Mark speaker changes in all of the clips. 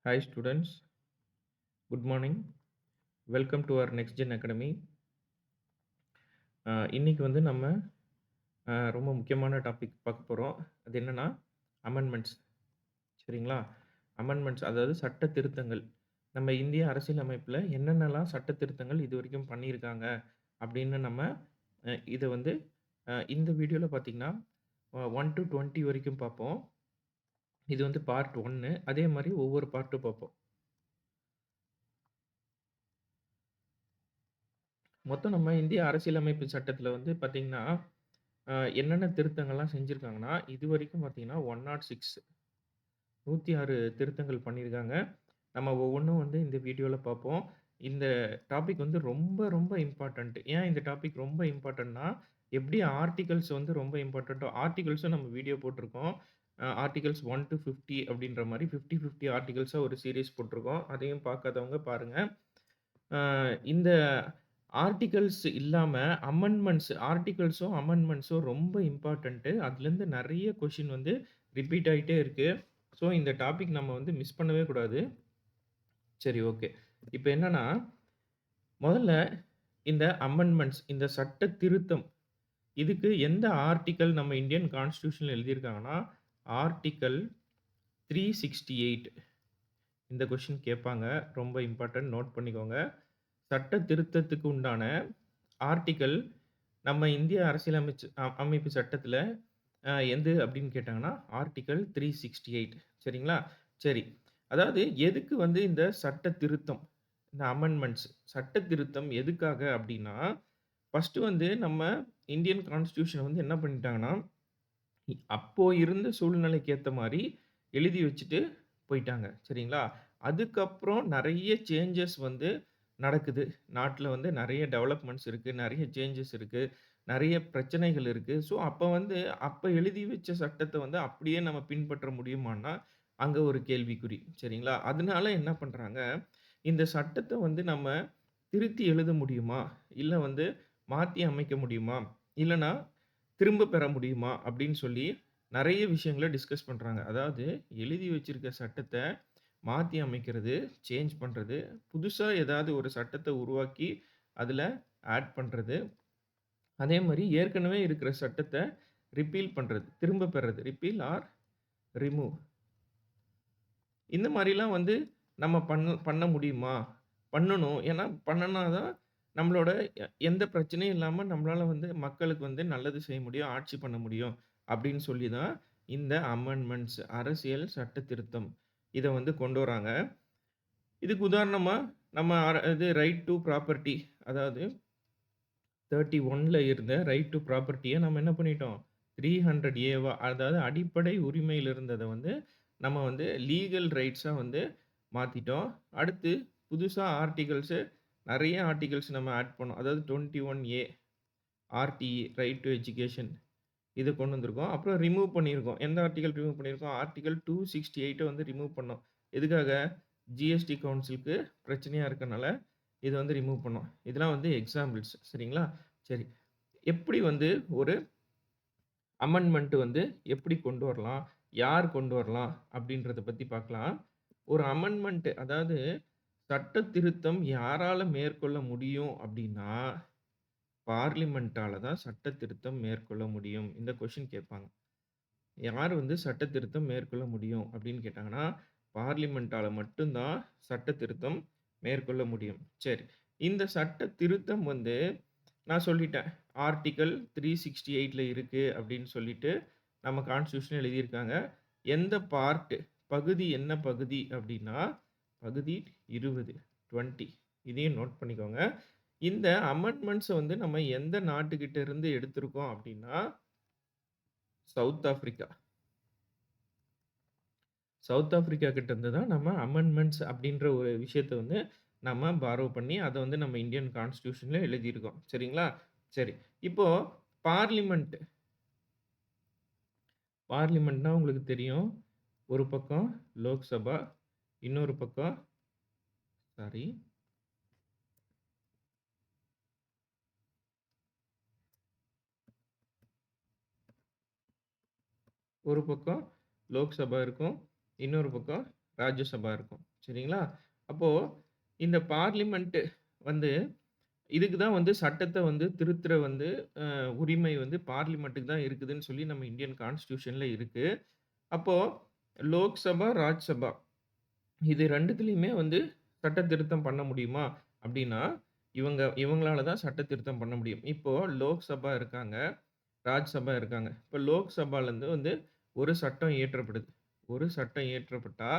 Speaker 1: Hi students, good morning. Welcome to our Next Gen Academy. இன்னைக்கு வந்து நம்ம ரொம்ப முக்கியமான டாபிக் பார்க்க போறோம். அது என்னன்னா அமெண்ட்மெண்ட்ஸ். சரிங்களா? அமெண்ட்மெண்ட்ஸ் அதாவது சட்ட திருத்தங்கள். நம்ம இந்திய அரசியலமைப்புல என்னென்னலாம் சட்ட திருத்தங்கள் இதுவரைக்கும் பண்ணியிருக்காங்க அப்படின்னு நம்ம இத வந்து இந்த வீடியோல பார்த்தீங்கன்னா 1 to 20 வரைக்கும் பார்ப்போம். இது வந்து பார்ட் 1. அதே மாரி ஒவ்வொரு பார்ட்டும் பார்ப்போம். மொத்தம் நம்ம இந்திய அரசியலமைப்பு சட்டத்துல வந்து பார்த்தீங்கன்னா, என்னென்ன திருத்தங்கள்லாம் செஞ்சிருக்காங்கன்னா, இதுவரைக்கும் பார்த்தீங்கன்னா 106 திருத்தங்கள் பண்ணியிருக்காங்க. நம்ம ஒவ்வொன்னும் வந்து இந்த வீடியோல பார்ப்போம். இந்த டாபிக் வந்து ரொம்ப ரொம்ப இம்பார்ட்டன்ட். ஏன் இந்த டாபிக் ரொம்ப இம்பார்ட்டன்ட்னா, எப்படி ஆர்டிகிள்ஸ் வந்து ரொம்ப இம்பார்ட்டன்ட்டோ, ஆர்டிகிள்ஸும் நம்ம வீடியோ போட்டிருக்கோம். ஆர்டிகிள்ஸ் 1 to 50 அப்படின்ற மாரி 50, 50 ஆர்டிகிள்ஸா ஒரு சீரிஸ் போட்டிருக்கோம். அதையும் பார்க்காதவங்க பாருங்க. இந்த ஆர்டிகிள்ஸ் இல்லாம அமெண்ட்மெண்ட்ஸும் ரொம்ப இம்பார்ட்டன்ட்டு. அதுலேருந்து நெறைய கொஸ்டின் வந்து ரிப்பீட் ஆயிட்டே இருக்கு. ஸோ, இந்த டாபிக் நம்ம வந்து மிஸ் பண்ணவே கூடாது. சரி, ஓகே. இப்ப என்னன்னா, முதல்ல இந்த அமெண்ட்மெண்ட்ஸ் இந்த சட்ட திருத்தம், இதுக்கு எந்த ஆர்டிக்கிள் நம்ம இந்தியன் கான்ஸ்டிடியூஷன்ல எழுதியிருக்காங்கன்னா, ஆர்டிக்கிள் 368 இந்த கொஸ்டின் கேட்பாங்க. ரொம்ப இம்பார்ட்டன்ட் நோட் பண்ணிக்கோங்க. சட்ட திருத்தத்துக்கு உண்டான ஆர்டிக்கிள் நம்ம இந்திய அரசியலமைச்சு அமைப்பு சட்டத்துல எது அப்படின்னு கேட்டாங்கன்னா, ஆர்டிக்கிள் 368 சரிங்களா? சரி. அதாவது எதுக்கு வந்து இந்த சட்ட திருத்தம், இந்த அமெண்ட்மெண்ட்ஸ் சட்ட திருத்தம் எதுக்காக அப்படின்னா, ஃபர்ஸ்ட்டு வந்து நம்ம இந்தியன் கான்ஸ்டிடியூஷன வந்து என்ன பண்ணிட்டாங்கன்னா, அப்போ இருந்த சூழ்நிலைக்கு ஏத்த மாரி எழுதி வச்சுட்டு போயிட்டாங்க. சரிங்களா? அதுக்கப்புறம் நெறைய சேஞ்சஸ் வந்து நடக்குது. நாட்ல வந்து நெறைய டெவலப்மெண்ட்ஸ் இருக்கு. நெறைய சேஞ்சஸ் இருக்கு. நெறைய பிரச்சனைகள் இருக்கு. ஸோ, அப்ப வந்து அப்ப எழுதி வச்ச சட்டத்த வந்து அப்படியே நம்ம பின்பற்ற முடியுமான்னா, அங்க ஒரு கேள்விக்குறி. சரிங்களா? அதனால என்ன பண்றாங்க, இந்த சட்டத்த வந்து நம்ம திருத்தி எழுத முடியுமா? இல்ல வந்து மாத்தி அமைக்க முடியுமா? இல்லன்னா திரும்ப பெற முடியுமா? அப்படின்னு சொல்லி நெறைய விஷயங்கள டிஸ்கஸ் பண்றாங்க. அதாவது எழுதி வச்சிருக்க சட்டத்த மாத்தி அமைக்கிறது, சேஞ்ச் பண்றது, புதுசா ஏதாவது ஒரு சட்டத்த உருவாக்கி அதுல ஆட் பண்றது. அதே மாரி ஏற்கனவே இருக்கிற சட்டத்த ரிப்பீல் பண்றது. திரும்ப பெறது. Repeal R remove. இந்த மாரிலாம் வந்து நம்ம பண்ண முடியுமா? பண்ணணும். ஏன்னா பண்ணுனா தான் நம்மளோட எந்த பிரச்சனையும் இல்லாம நம்மளால வந்து மக்களுக்கு வந்து நல்லது செய்ய முடியும், ஆட்சி பண்ண முடியும். அப்படின்னு சொல்லி தான் இந்த அமெண்ட்மெண்ட்ஸ் அரசியல் சட்ட திருத்தம். இத வந்து கொண்டு வராங்க. இதுக்கு உதாரணமா நம்ம இது ரைட் டூ ப்ராப்பர்ட்டி அதாவது 31ல இருந்த ரைட் டூ ப்ராப்பர்ட்டிய நம்ம என்ன பண்ணிட்டோம்? 300 ஏவா அதாவது அடிப்படை உரிமையில இருந்தத வந்து நம்ம வந்து லீகல் ரைட்ஸா வந்து மாத்திட்டோம். அடுத்து புதுசா நெறைய ஆர்டிகிள்ஸ் நம்ம ஆட் பண்ணோம். அதாவது 21 ஏ ஆர்டிஇ ரைட் டூ எஜுகேஷன் இத கொண்டு வந்திருக்கோம். அப்புறம் ரிமூவ் பண்ணியிருக்கோம். எந்த ஆர்டிகிள் ரிமூவ் பண்ணியிருக்கோம்? ஆர்டிகிள் 268 வந்து ரிமூவ் பண்ணோம். எதுக்காக? ஜிஎஸ்டி கவுன்சிலுக்கு பிரச்சனையா இருக்கனால இத வந்து ரிமூவ் பண்ணோம். இதெல்லாம் வந்து எக்ஸாம்பிள்ஸ் சரிங்களா? சரி. எப்படி வந்து ஒரு அமெண்ட்மென்ட் வந்து எப்படி கொண்டு வரலாம்? யார் கொண்டு வரலாம்? அப்படின்றத பத்தி பார்க்கலாம். ஒரு அமெண்ட்மென்ட் அதாவது சட்ட திருத்தம் யாரால மேற்கொள்ள முடியும் அப்படின்னா, பார்லிமென்ட்டால தான் சட்ட திருத்தம் மேற்கொள்ள முடியும். இந்த கொஸ்டின் கேட்பாங்க. யார் வந்து சட்ட திருத்தம் மேற்கொள்ள முடியும் அப்படின்னு கேட்டாங்கன்னா, பார்லிமென்ட்டால மட்டும் தான் சட்ட திருத்தம் மேற்கொள்ள முடியும். சரி. இந்த சட்ட திருத்தம் வந்து நான் சொல்லிட்டேன். ஆர்டிக்கிள் 368ல இருக்கு அப்படின்னு சொல்லிட்டு, நம்ம கான்ஸ்டிடியூஷன்ல எழுதியிருக்காங்க. எந்த பார்ட் பகுதி என்ன பகுதி அப்படின்னா, பகுதி 20 20 இதையும் நோட் பண்ணிக்கோங்க. இந்த அமெண்ட்மெண்ட்ஸ வந்து நம்ம எந்த நாட்டுக்கிட்ட இருந்து எடுத்திருக்கோம் அப்படின்னா, சவுத் ஆஃப்ரிக்கா. சவுத் ஆஃப்ரிக்கா கிட்ட இருந்து தான் நம்ம அமெண்ட்மெண்ட்ஸ் அப்படின்ற ஒரு விஷயத்த வந்து நம்ம பாரோ பண்ணி, அத வந்து நம்ம இந்தியன் கான்ஸ்டிடியூஷன்ல எழுதியிருக்கோம். சரிங்களா? சரி. இப்போ பார்லிமென்ட் பார்லிமெண்ட்னா உங்களுக்கு தெரியும். ஒரு பக்கம் லோக்சபா, இன்னொரு பக்கம் சாரி. ஒரு பக்கம் லோக்சபா இருக்கும். இன்னொரு பக்கம் ராஜ்யசபா இருக்கும். சரிங்களா? அப்போ இந்த பார்லிமென்ட் வந்து இதுக்கு தான் வந்து சட்டத்த வந்து திருத்துற வந்து உரிமை வந்து பார்லிமென்ட்க்கு தான் இருக்குதுன்னு சொல்லி நம்ம இந்தியன் கான்ஸ்டிடியூஷன்ல இருக்கு. அப்போ லோக்சபா, ராஜ்சபா இது 2த்துலயுமே வந்து சட்ட திருத்தம் பண்ண முடியுமா? அப்டின்னா, இவங்களால தான் சட்ட திருத்தம் பண்ண முடியும். இப்போ லோக்சபா இருக்காங்க, ராஜ்சபா இருக்காங்க. இப்ப லோக்சபாலருந்து வந்து ஒரு சட்டம் இயற்றப்படுது. ஒரு சட்டம் இயற்றப்பட்டா,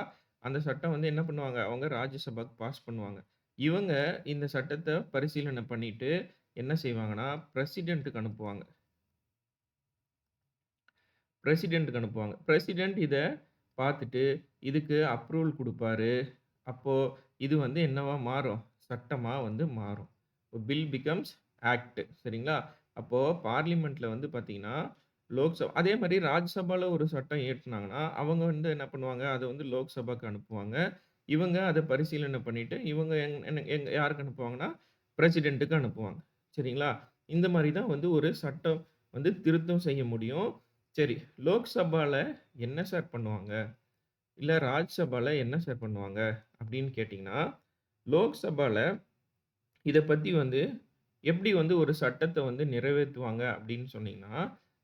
Speaker 1: அந்த சட்டம் வந்து என்ன பண்ணுவாங்க, அவங்க ராஜ்யசபாக்கு பாஸ் பண்ணுவாங்க. இவங்க இந்த சட்டத்த பரிசீலனை பண்ணிட்டு என்ன செய்வாங்கன்னா, பிரசிடென்ட்க்கு அனுப்புவாங்க. பிரசிடென்ட்க்கு அனுப்புவாங்க. பிரசிடென்ட் இத பார்த்துட்டு, இதுக்கு அப்ரூவல் குடுப்பாரு. அப்போ இது வந்து என்னவா மாறும்? சட்டமா வந்து மாறும். பில் பிகம்ஸ் ஆக்ட் சரிங்களா? அப்போ பார்லிமென்ட்ல வந்து பார்த்தீங்கன்னா, அதே மாரி ராஜ்சபால ஒரு சட்டம் இயற்றுனாங்கன்னா, அவங்க வந்து என்ன பண்ணுவாங்க, அத வந்து லோக்சபாக்கு அனுப்புவாங்க. இவங்க அத பரிசீலனை பண்ணிட்டு, இவங்க எங்க யாருக்கு அனுப்புவாங்கன்னா, பிரசிடென்ட்க்கு அனுப்புவாங்க. சரிங்களா? இந்த மாரி தான் வந்து ஒரு சட்டம் வந்து திருத்தம் செய்ய முடியும். சரி, லோக்சபால என்ன சார் பண்ணுவாங்க? இல்ல ராஜ்சபால என்ன சார் பண்ணுவாங்க? அப்படின்னு கேட்டீங்கன்னா, லோக்சபால இத பத்தி வந்து எப்படி வந்து ஒரு சட்டத்த வந்து நிறைவேத்துவாங்க அப்படின்னு சொன்னீங்கன்னா,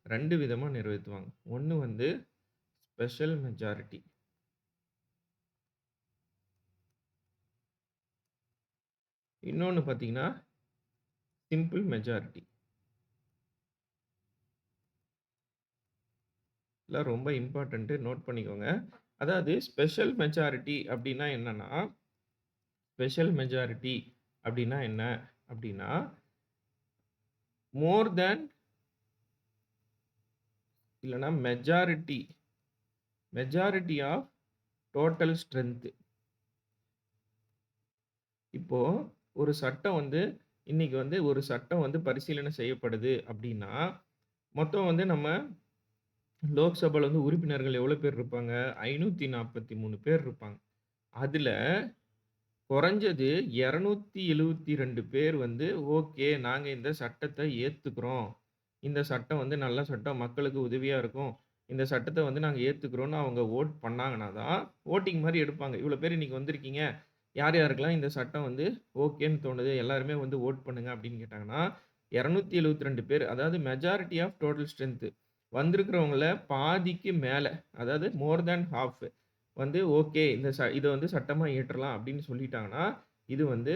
Speaker 1: 2 விதமா நிறைவேத்துவாங்க. ஒண்ணு வந்து ஸ்பெஷல் மெஜாரிட்டி. இன்னொன்னு பார்த்தீங்கன்னா, சிம்பிள் மெஜாரிட்டி. இதெல்லாம் ரொம்ப இம்பார்ட்டன்ட் நோட் பண்ணிக்கோங்க. அதாவது ஸ்பெஷல் மெஜாரிட்டி அப்படின்னா என்னன்னா, ஸ்பெஷல் மெஜாரிட்டி அப்படின்னா என்ன? அப்படின்னா, மோர் தேன் இல்லன்னா மெஜாரிட்டி ஆஃப் டோட்டல் ஸ்ட்ரென்த். இப்போ ஒரு சட்டம் வந்து இன்னைக்கு வந்து ஒரு சட்டம் வந்து பரிசீலனை செய்யப்படுது அப்படின்னா, மொத்தம் வந்து நம்ம லோக்சபால வந்து உறுப்பினர்கள் எவ்வளோ பேர் இருப்பாங்க? 543 பேர் இருப்பாங்க. அதுல குறைஞ்சது 272 பேர் வந்து, ஓகே நாங்க இந்த சட்டத்த ஏத்துக்கிறோம். இந்த சட்டம் வந்து நல்ல சட்டம், மக்களுக்கு உதவியா இருக்கும். இந்த சட்டத்த வந்து நாங்க ஏத்துக்கிறோம்னு அவங்க வோட் பண்ணாங்கன்னா தான், வோட்டிங் மாரி எடுப்பாங்க. இவ்வளோ பேர் இன்னைக்கு வந்திருக்கீங்க. யார் யாருக்கெல்லாம் இந்த சட்டம் வந்து ஓகேன்னு தோணுது, எல்லாருமே வந்து வோட் பண்ணுங்க அப்படின்னு கேட்டாங்கன்னா, 272 பேர் அதாவது மெஜாரிட்டி ஆஃப் டோட்டல் ஸ்ட்ரென்த் வந்திருக்கிறவங்கள்ல பாதிக்கு மேல, அதாவது மோர் தேன் ஹால்ஃப் வந்து ஓகே இத வந்து சட்டமா இயற்றலாம் அப்படின்னு சொல்லிட்டாங்கன்னா, இது வந்து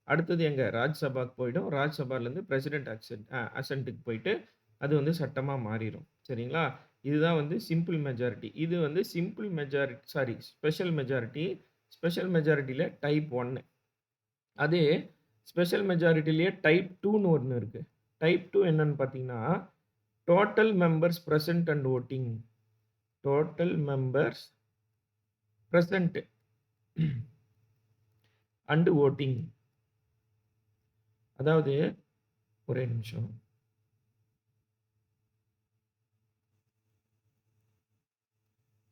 Speaker 1: அடுத்தது எங்க ராஜ்சபாக்கு போயிடும். ராஜ்சபாலேருந்து பிரசிடென்ட் அசென்ட்க்கு போயிட்டு, அது வந்து சட்டமா மாறிரும். சரிங்களா? இதுதான் வந்து சிம்பிள் மெஜாரிட்டி. இது வந்து ஸ்பெஷல் மெஜாரிட்டி. ஸ்பெஷல் மெஜாரிட்டில டைப் 1. அதே ஸ்பெஷல் மெஜாரிட்டிலயே டைப் 2ன்னு ஒண்ணு இருக்கு. டைப் 2 என்னன்னு பார்த்தீங்கன்னா, total members present and voting. Total members present and voting. அதாவது ஒரே நிமிஷம்.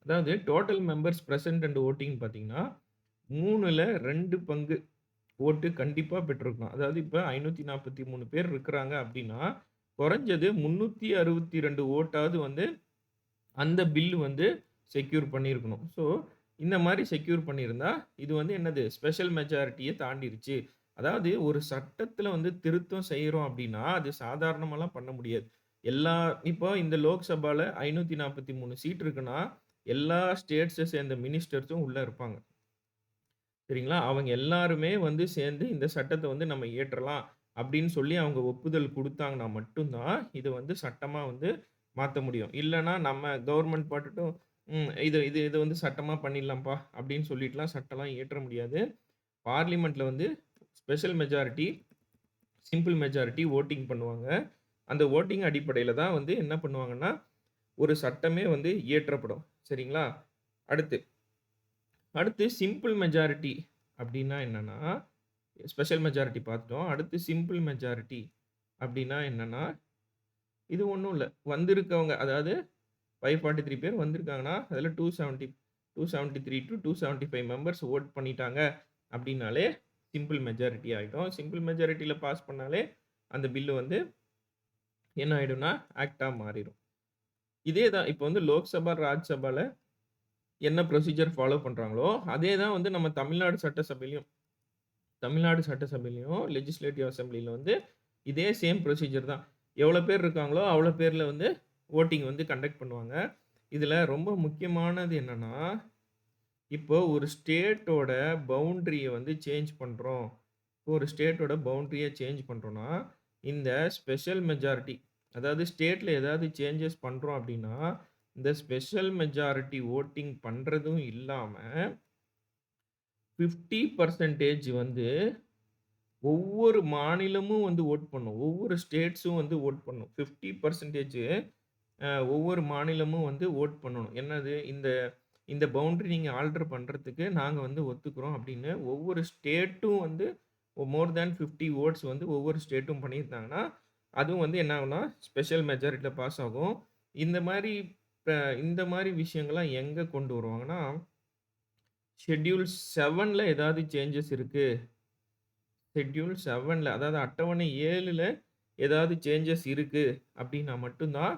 Speaker 1: அதாவது total members present and voting பார்த்தீங்கன்னா, 3ல 2 பங்கு ஓட்டு கண்டிப்பா பெற்றிருக்கணும். அதாவது இப்ப 543 பேர் இருக்கிறாங்க அப்படின்னா, குறைஞ்சது 362 ஓட்டாவது வந்து அந்த பில் வந்து செக்யூர் பண்ணியிருக்கணும். ஸோ, இந்த மாரி செக்யூர் பண்ணியிருந்தா, இது வந்து என்னது ஸ்பெஷல் மெஜாரிட்டிய தாண்டிருச்சு. அதாவது ஒரு சட்டத்தில வந்து திருத்தம் செய்றோம் அப்படின்னா, அது சாதாரணமாலாம் பண்ண முடியாது. எல்லா இப்போ இந்த லோக்சபால 543 சீட் இருக்குன்னா, எல்லா ஸ்டேட்ஸ சேர்ந்த மினிஸ்டர்ஸும் உள்ள இருப்பாங்க. சரிங்களா? அவங்க எல்லாருமே வந்து சேர்ந்து இந்த சட்டத்த வந்து நம்ம இயற்றலாம் அப்படின்னு சொல்லி அவங்க ஒப்புதல் குடுத்தாங்கன்னா மட்டும் தான், இது வந்து சட்டமா வந்து மாத்த முடியும். இல்லன்னா நம்ம கவர்ன்மெண்ட் பாட்டுட்டும், இது இது இது வந்து சட்டமா பண்ணிடலாம்ப்பா அப்படின்னு சொல்லிட்டுலாம் சட்டம்லாம் இயற்ற முடியாது. பார்லிமென்ட்ல வந்து special majority, simple majority voting பண்ணுவாங்க. அந்த வோட்டிங் அடிப்படையில தான் வந்து என்ன பண்ணுவாங்கன்னா, ஒரு சட்டமே வந்து இயற்றப்படும். சரிங்களா? அடுத்து அடுத்து சிம்பிள் மெஜாரிட்டி அப்டின்னா என்னன்னா, ஸ்பெஷல் மெஜாரிட்டி பார்த்துட்டோம். அடுத்து சிம்பிள் மெஜாரிட்டி அப்டின்னா என்னன்னா, இது ஒண்ணும் இல்ல. வந்திருக்கவங்க அதாவது 543 பேர் வந்திருக்காங்கன்னா, அதுல 273 டூ 275 மெம்பர்ஸ் வோட் பண்ணிட்டாங்க அப்டின்னாலே சிம்பிள் மெஜாரிட்டி ஆயிடும். சிம்பிள் மெஜாரிட்டில பாஸ் பண்ணாலே அந்த பில் வந்து என்ன ஆயிடும்னா, ஆக்ட்டா மாறிரும். இதே தான் இப்ப வந்து லோக்சபா, ராஜ்சபால என்ன ப்ரொசீஜர் ஃபாலோ பண்றாங்களோ, அதே தான் வந்து நம்ம தமிழ்நாடு சட்டசபையிலயும் லெஜிஸ்லேட்டிவ் அசெம்பிளில வந்து இதே சேம் ப்ரொசீஜர் தான். எவ்வளோ பேர் இருக்காங்களோ, அவ்வளோ பேர்ல வந்து வோட்டிங் வந்து கண்டக்ட் பண்ணுவாங்க. இதுல ரொம்ப முக்கியமானது என்னன்னா, இப்போ ஒரு ஸ்டேட்டோட பவுண்டரிய வந்து சேஞ்ச் பண்றோம். ஒரு ஸ்டேட்டோட பவுண்டரிய சேஞ்ச் பண்றோம்னா, இந்த ஸ்பெஷல் மெஜாரிட்டி அதாவது ஸ்டேட்ல ஏதாவது சேஞ்சஸ் பண்றோம் அப்டின்னா, இந்த ஸ்பெஷல் மெஜாரிட்டி வோட்டிங் பண்றதும் இல்லாம 50% வந்து ஒவ்வொரு மாநிலமும் வந்து வோட் பண்ணும். ஒவ்வொரு ஸ்டேட்ஸும் வந்து வோட் பண்ணும். 50% ஒவ்வொரு மாநிலமும் வந்து வோட் பண்ணணும். என்னது இந்த இந்த பவுண்டரி நீங்க ஆல்டர் பண்றதுக்கு நாங்க வந்து ஒத்துக்கிறோம் அப்படின்னு ஒவ்வொரு ஸ்டேட்டும் வந்து மோர் தேன் 50 வோட்ஸ் வந்து ஒவ்வொரு ஸ்டேட்டும் பண்ணியிருந்தாங்கன்னா, அதுவும் வந்து என்ன ஆகும்னா, ஸ்பெஷல் மெஜாரிட்டில பாஸ் ஆகும். இந்த மாரி இந்த மாரி விஷயங்கள்லாம் எங்க கொண்டு வருவாங்கன்னா, ஷெட்யூல் 7ல ஏதாவது சேஞ்சஸ் இருக்கு. ஷெட்யூல் 7ல அதாவது அட்டவணை 7ல ஏதாவது சேஞ்சஸ் இருக்கு அப்படின்னா மட்டும் தான்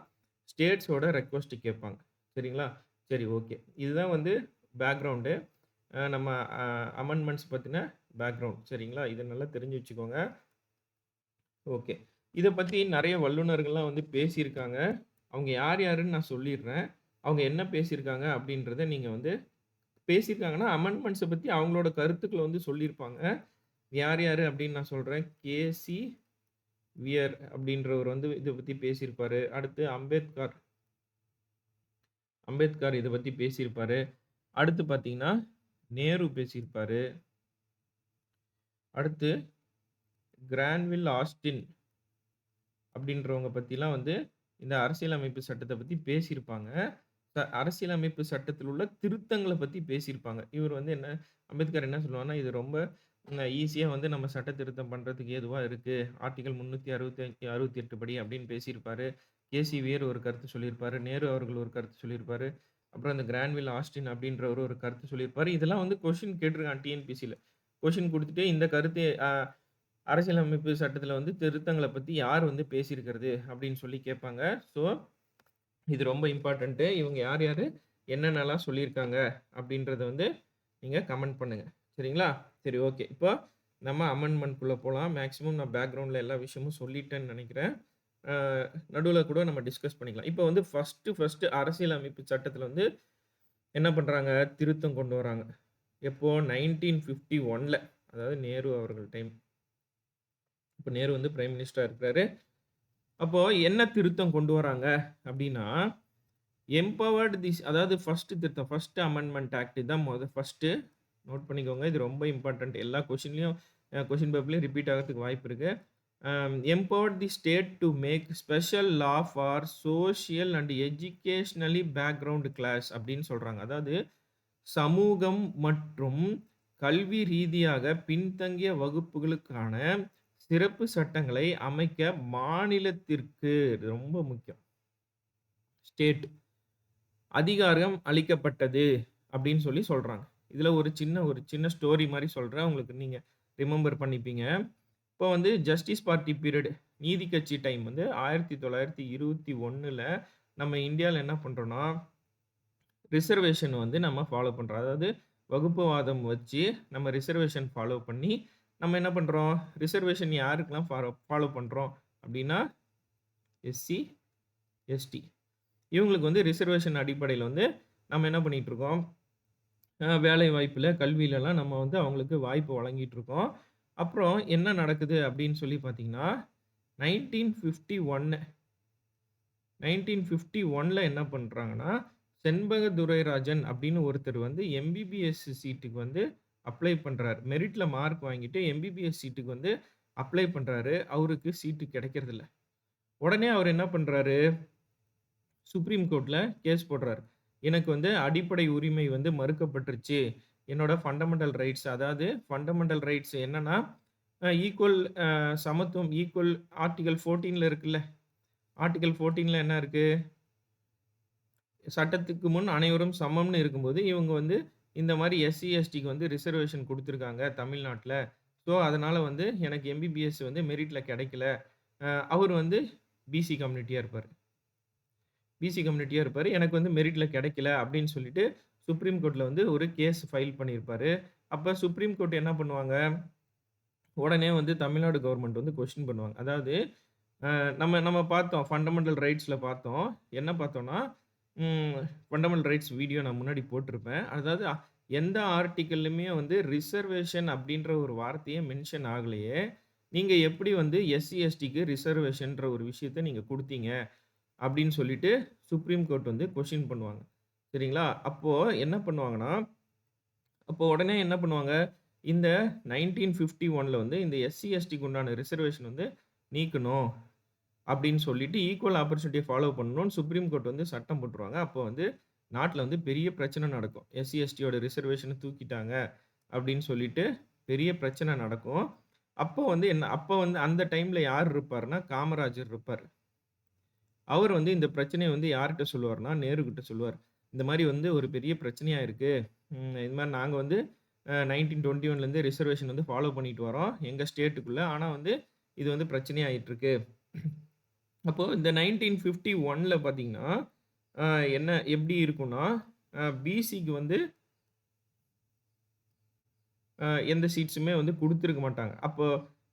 Speaker 1: ஸ்டேட்ஸோட ரெக்வெஸ்ட் கேட்பாங்க. சரிங்களா? சரி ஓகே. இதுதான் வந்து பேக்கிரவுண்டு. நம்ம அமெண்ட்மெண்ட்ஸ் பத்தின பேக்கிரவுண்ட். சரிங்களா? இத நல்லா தெரிஞ்சு வச்சுக்கோங்க. ஓகே. இத பத்தி நெறைய வல்லுனர்கள்லாம் வந்து பேசியிருக்காங்க. அவங்க யார் யாருன்னு நான் சொல்லிர்றேன். அவங்க என்ன பேசியிருக்காங்க அப்படின்றத நீங்க வந்து பேசியிருக்காங்கன்னா, அமெண்ட்மெண்ட்ஸ பத்தி அவங்களோட கருத்துக்கள வந்து சொல்லியிருப்பாங்க. யார் யாரு அப்படின்னு நான் சொல்றேன். கே.சி. வியர் அப்படின்றவர் வந்து இத பத்தி பேசியிருப்பாரு. அடுத்து அம்பேத்கர் இத பத்தி பேசியிருப்பாரு. அடுத்து பார்த்தீங்கன்னா, நேரு பேசியிருப்பாரு. அடுத்து கிரான்வில் ஆஸ்டின் அப்படின்றவங்க பத்திலாம் வந்து இந்த அரசியலமைப்பு சட்டத்த பத்தி பேசியிருப்பாங்க. அரசியலமைப்பு சட்டத்தில் உள்ள திருத்தங்கள பத்தி பேசியிருப்பாங்க. இவர் வந்து அம்பேத்கர் என்ன சொல்லுவாருன்னா, இது ரொம்ப ஈஸியா வந்து நம்ம சட்ட திருத்தம் பண்றதுக்கு ஏதுவா இருக்கு. ஆர்டிகிள் 368 படி அப்படின்னு பேசியிருப்பாரு. கே.சி. வியர் ஒரு கருத்து சொல்லியிருப்பாரு. நேரு அவர்கள் ஒரு கருத்து சொல்லியிருப்பாரு. அப்புறம் இந்த கிரான்வில் ஆஸ்டின் அப்படின்றவரு ஒரு கருத்து சொல்லியிருப்பாரு. இதெல்லாம் வந்து கொஸ்டின் கேட்டிருக்கான் டிஎன்பிசில. கொஸ்டின் குடுத்துட்டு இந்த கருத்து அரசியலமைப்பு சட்டத்தில வந்து திருத்தங்கள பத்தி யார் வந்து பேசியிருக்கிறது அப்படின்னு சொல்லி கேட்பாங்க. ஸோ இது ரொம்ப இம்பார்ட்டன்ட்டு. இவங்க யார் யாரு என்னென்னலாம் சொல்லியிருக்காங்க அப்படின்றத வந்து நீங்க கமெண்ட் பண்ணுங்க. சரிங்களா? சரி ஓகே. இப்போ நம்ம அமெண்ட்மென்ட்குள்ள போலாம். மேக்ஸிமம் நான் பேக்கிரவுண்ட்ல எல்லா விஷயமும் சொல்லிட்டேன்னு நெனைக்கிறேன். அ நடுவுல கூட நம்ம டிஸ்கஸ் பண்ணிக்கலாம். இப்போ வந்து ஃபர்ஸ்ட்டு அரசியலமைப்பு சட்டத்தில வந்து என்ன பண்றாங்க? திருத்தம் கொண்டு வராங்க. எப்போ 1951ல அதாவது நேரு அவர்கள் டைம். இப்ப நேரு வந்து பிரைம் மினிஸ்டரா இருக்கிறாரு. அப்போ என்ன திருத்தம் கொண்டு வராங்க அப்டின்னா, எம்பவர்ட் திஸ் அதாவது ஃபர்ஸ்ட் திருத்தம், ஃபர்ஸ்ட் அமெண்ட்மென்ட் ஆக்ட் இதான் ஃபர்ஸ்ட்டு நோட் பண்ணிக்கோங்க. இது ரொம்ப இம்பார்ட்டன்ட். எல்லா கொஸ்டின்லயும் கொஸ்டின் பேப்பர்லயும் ரிப்பீட் ஆகறதுக்கு வாய்ப்பு இருக்கு. Empowered the state to make special law for social and educationally backward class அப்படின்னு சொல்றாங்க. அதாவது சமூகம் மற்றும் கல்வி ரீதியாக பின்தங்கிய வகுப்புகளுக்கான சிறப்பு சட்டங்களை அமைக்க மாநிலத்திற்கு ரொம்ப முக்கியம். ஸ்டேட் அதிகாரம் அளிக்கப்பட்டது அப்படின்னு சொல்லி சொல்றாங்க. இதுல ஒரு சின்ன ஸ்டோரி மாரி சொல்றேன். உங்களுக்கு நீங்க ரிமெம்பர் பண்ணிப்பீங்க. இப்போ வந்து ஜஸ்டிஸ் பார்ட்டி பீரியட் நீதி கட்சி டைம் வந்து 1921ல நம்ம இந்தியால என்ன பண்றோம்னா, ரிசர்வேஷன் வந்து நம்ம ஃபாலோ பண்றோம். அதாவது வகுப்புவாதம் வச்சு நம்ம ரிசர்வேஷன் ஃபாலோ பண்ணி, நம்ம என்ன பண்றோம்? ரிசர்வேஷன் யாருக்கெல்லாம் ஃபாலோ பண்றோம் அப்படின்னா, எஸ்சி, எஸ்டி. இவங்களுக்கு வந்து ரிசர்வேஷன் அடிப்படையில வந்து நம்ம என்ன பண்ணிட்டு இருக்கோம்? வேலை வாய்ப்புல, கல்வியிலலாம் நம்ம வந்து அவங்களுக்கு வாய்ப்பு வழங்கிட்டு இருக்கோம். அப்புறம் என்ன நடக்குது அப்படின்னு சொல்லி பார்த்தீங்கன்னா, 1951 1951ல என்ன பண்றாங்கன்னா, செண்பக துரைராஜன் அப்படின்னு ஒருத்தர் வந்து எம்பிபிஎஸ் சீட்டுக்கு வந்து அப்ளை பண்றாரு. மெரிட்ல மார்க் வாங்கிட்டு எம்பிபிஎஸ் சீட்டுக்கு வந்து அப்ளை பண்றாரு. அவருக்கு சீட்டு கிடைக்கிறதில்ல. உடனே அவர் என்ன பண்றாரு? சுப்ரீம் கோர்ட்ல கேஸ் போடுறாரு. எனக்கு வந்து அடிப்படை உரிமை வந்து மறுக்கப்பட்டுருச்சு. என்னோட ஃபண்டமெண்டல் ரைட்ஸ் அதாவது ஃபண்டமெண்டல் ரைட்ஸ் என்னன்னா, ஈக்குவல் சமத்துவம் ஈக்குவல் ஆர்டிகிள் 14ல இருக்குல்ல. ஆர்டிகிள் 14ல என்ன இருக்கு? சட்டத்துக்கு முன் அனைவரும் சமம்னு இருக்கும்போது, இவங்க வந்து இந்த மாரி எஸ்சி, எஸ்டிக்கு வந்து ரிசர்வேஷன் குடுத்துருக்காங்க தமிழ்நாட்ல. ஸோ, அதனால வந்து எனக்கு எம்பிபிஎஸ் வந்து மெரிட்ல கிடைக்கல. அவரு வந்து பிசி கம்யூனிட்டியா இருப்பாரு. பிசி கம்யூனிட்டியா இருப்பாரு. எனக்கு வந்து மெரிட்ல கிடைக்கல அப்படின்னு சொல்லிட்டு சுப்ரீம் கோர்ட்ல வந்து ஒரு கேஸ் ஃபைல் பண்ணியிருப்பாரு. அப்ப சுப்ரீம் கோர்ட் என்ன பண்ணுவாங்க, உடனே வந்து தமிழ்நாடு கவர்ன்மெண்ட் வந்து கொஸ்டின் பண்ணுவாங்க. அதாவது நம்ம நம்ம பார்த்தோம். ஃபண்டமெண்டல் ரைட்ஸ்ல பார்த்தோம். என்ன பார்த்தோம்னா, ஃபண்டமெண்டல் ரைட்ஸ் வீடியோ நான் முன்னாடி போட்டிருப்பேன். அதாவது எந்த ஆர்டிக்கிள்லயுமே வந்து ரிசர்வேஷன் அப்படின்ற ஒரு வார்த்தையே மென்ஷன் ஆகலையே. நீங்க எப்படி வந்து எஸ்சி, எஸ்டிக்கு ரிசர்வேஷன்ற ஒரு விஷயத்த நீங்க குடுத்தீங்க? அப்படின்னு சொல்லிட்டு சுப்ரீம் கோர்ட் வந்து கொஸ்டின் பண்ணுவாங்க. சரிங்களா? அப்போ என்ன பண்ணுவாங்கன்னா, அப்போ உடனே என்ன பண்ணுவாங்க, இந்த 1951ல வந்து இந்த எஸ்சி, எஸ்டிக்கு உண்டான ரிசர்வேஷன் வந்து நீக்கணும். அப்படின்னு சொல்லிட்டு ஈக்குவல் ஆப்பர்ச்சுனிட்டிய ஃபாலோ பண்ணணும்னு சுப்ரீம் கோர்ட் வந்து சட்டம் போட்டுருவாங்க. அப்போ வந்து நாட்ல வந்து பெரிய பிரச்சனை நடக்கும். எஸ்சி, எஸ்டியோட ரிசர்வேஷன தூக்கிட்டாங்க அப்படின்னு சொல்லிட்டு பெரிய பிரச்சனை நடக்கும். அப்போ வந்து அந்த டைம்ல யார் இருப்பாருன்னா, காமராஜர் இருப்பாரு. அவர் வந்து இந்த பிரச்சனைய வந்து யார்ட்ட சொல்லுவார்ன்னா, நேரு கிட்ட சொல்லுவார். இந்த மாரி வந்து ஒரு பெரிய பிரச்சனையா இருக்கு. இது மாரி நாங்க வந்து 1921லேருந்து ரிசர்வேஷன் வந்து ஃபாலோ பண்ணிட்டு வரோம். எங்க ஸ்டேட்டுக்குள்ள. ஆனா வந்து இது வந்து பிரச்சனையா ஆயிட்டுருக்கு. அப்போ இந்த 1951ல பார்த்தீங்கன்னா, அ என்ன எப்படி இருக்கும்னா, பிசிக்கு வந்து எந்த சீட்ஸுமே வந்து குடுத்துருக்க மாட்டாங்க. அப்போ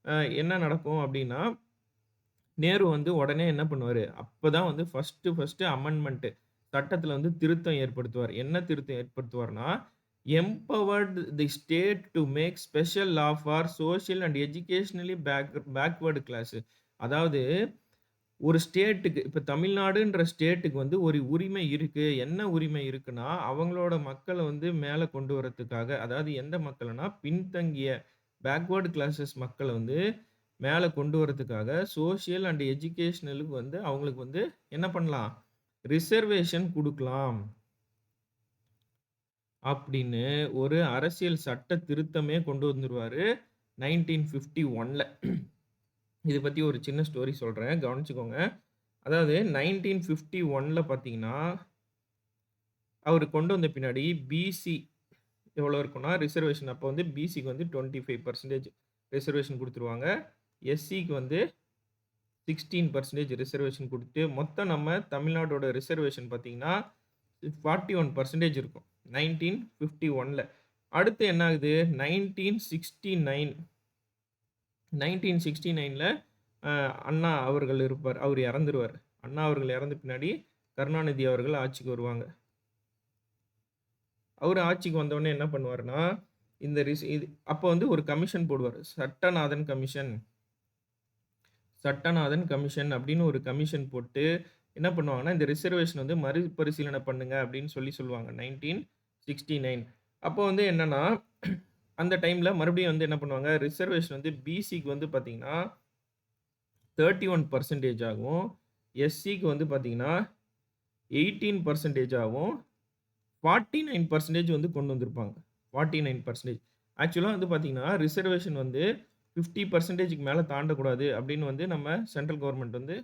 Speaker 1: அ என்ன நடக்கும் அப்படின்னா, நேரு வந்து உடனே என்ன பண்ணுவாரு, அப்பதான் வந்து ஃபர்ஸ்ட்டு அமெண்ட்மென்ட் சட்டத்தில வந்து திருத்தம் ஏற்படுத்துவார். என்ன திருத்தம் ஏற்படுத்துவார்னா, empowered the state to make special law for social and educationally backward class. அதாவது ஒரு ஸ்டேட்டுக்கு இப்ப தமிழ்நாடுன்ற ஸ்டேட்டுக்கு வந்து ஒரு உரிமை இருக்கு. என்ன உரிமை இருக்குன்னா, அவங்களோட மக்கள வந்து மேல கொண்டு வரதுக்காக, அதாவது எந்த மக்கள்னா, பின்தங்கிய பேக்வர்ட் கிளாஸஸ் மக்கள வந்து மேல கொண்டு வரதுக்காக, சோசியல் அண்ட் எஜுகேஷனலுக்கு வந்து அவங்களுக்கு வந்து என்ன பண்ணலாம்? ரிசர்வேஷன் குடுக்கலாம். அப்படின்னு ஒரு அரசியல் சட்ட திருத்தமே கொண்டு வந்துருவாரு 1951ல. இத பத்தி ஒரு சின்ன ஸ்டோரி சொல்றேன். கவனிச்சுக்கோங்க. அதாவது 1951ல பார்த்தீங்கன்னா, அவரு கொண்டு வந்த பின்னாடி பிசி எவ்வளோ இருக்கும்னா, ரிசர்வேஷன் அப்போ வந்து பிசிக்கு வந்து 25% ரிசர்வேஷன் குடுத்துருவாங்க. எஸ்சிக்கு வந்து 16% ரிசர்வேஷன் குடுத்து, மொத்தம் நம்ம தமிழ்நாடோட ரிசர்வேஷன் பார்த்தீங்கன்னா, 41% இருக்கும். 1951ல. அடுத்து என்ன ஆகுது? 1969ல அண்ணா அவர்கள் இருப்பார். அவரு இறந்துருவாரு. அண்ணா அவர்கள் இறந்த பின்னாடி கருணாநிதி அவர்கள் ஆட்சிக்கு வருவாங்க. அவரு ஆட்சிக்கு வந்தவுடனே என்ன பண்ணுவாருன்னா, இந்த இது அப்ப வந்து ஒரு கமிஷன் போடுவாரு. சட்டநாதன் கமிஷன் அப்படின்னு ஒரு கமிஷன் போட்டு என்ன பண்ணுவாங்கன்னா, இந்த ரிசர்வேஷன் வந்து மறுபரிசீலனை பண்ணுங்க அப்படின்னு சொல்லுவாங்க. 1969 அப்போ வந்து என்னன்னா, அந்த டைம்ல மறுபடியும் வந்து என்ன பண்ணுவாங்க, ரிசர்வேஷன் வந்து பிசிக்கு வந்து பார்த்தீங்கன்னா 31% ஆகவும், எஸ்சிக்கு வந்து பார்த்தீங்கன்னா 18% ஆகவும், 49% வந்து கொண்டு வந்திருப்பாங்க. 49% ஆக்சுவலா வந்து பார்த்தீங்கன்னா, ரிசர்வேஷன் வந்து 50%க்கு மேல தாண்டக்கூடாது அப்படின்னு வந்து நம்ம சென்ட்ரல் கவர்ன்மெண்ட் வந்து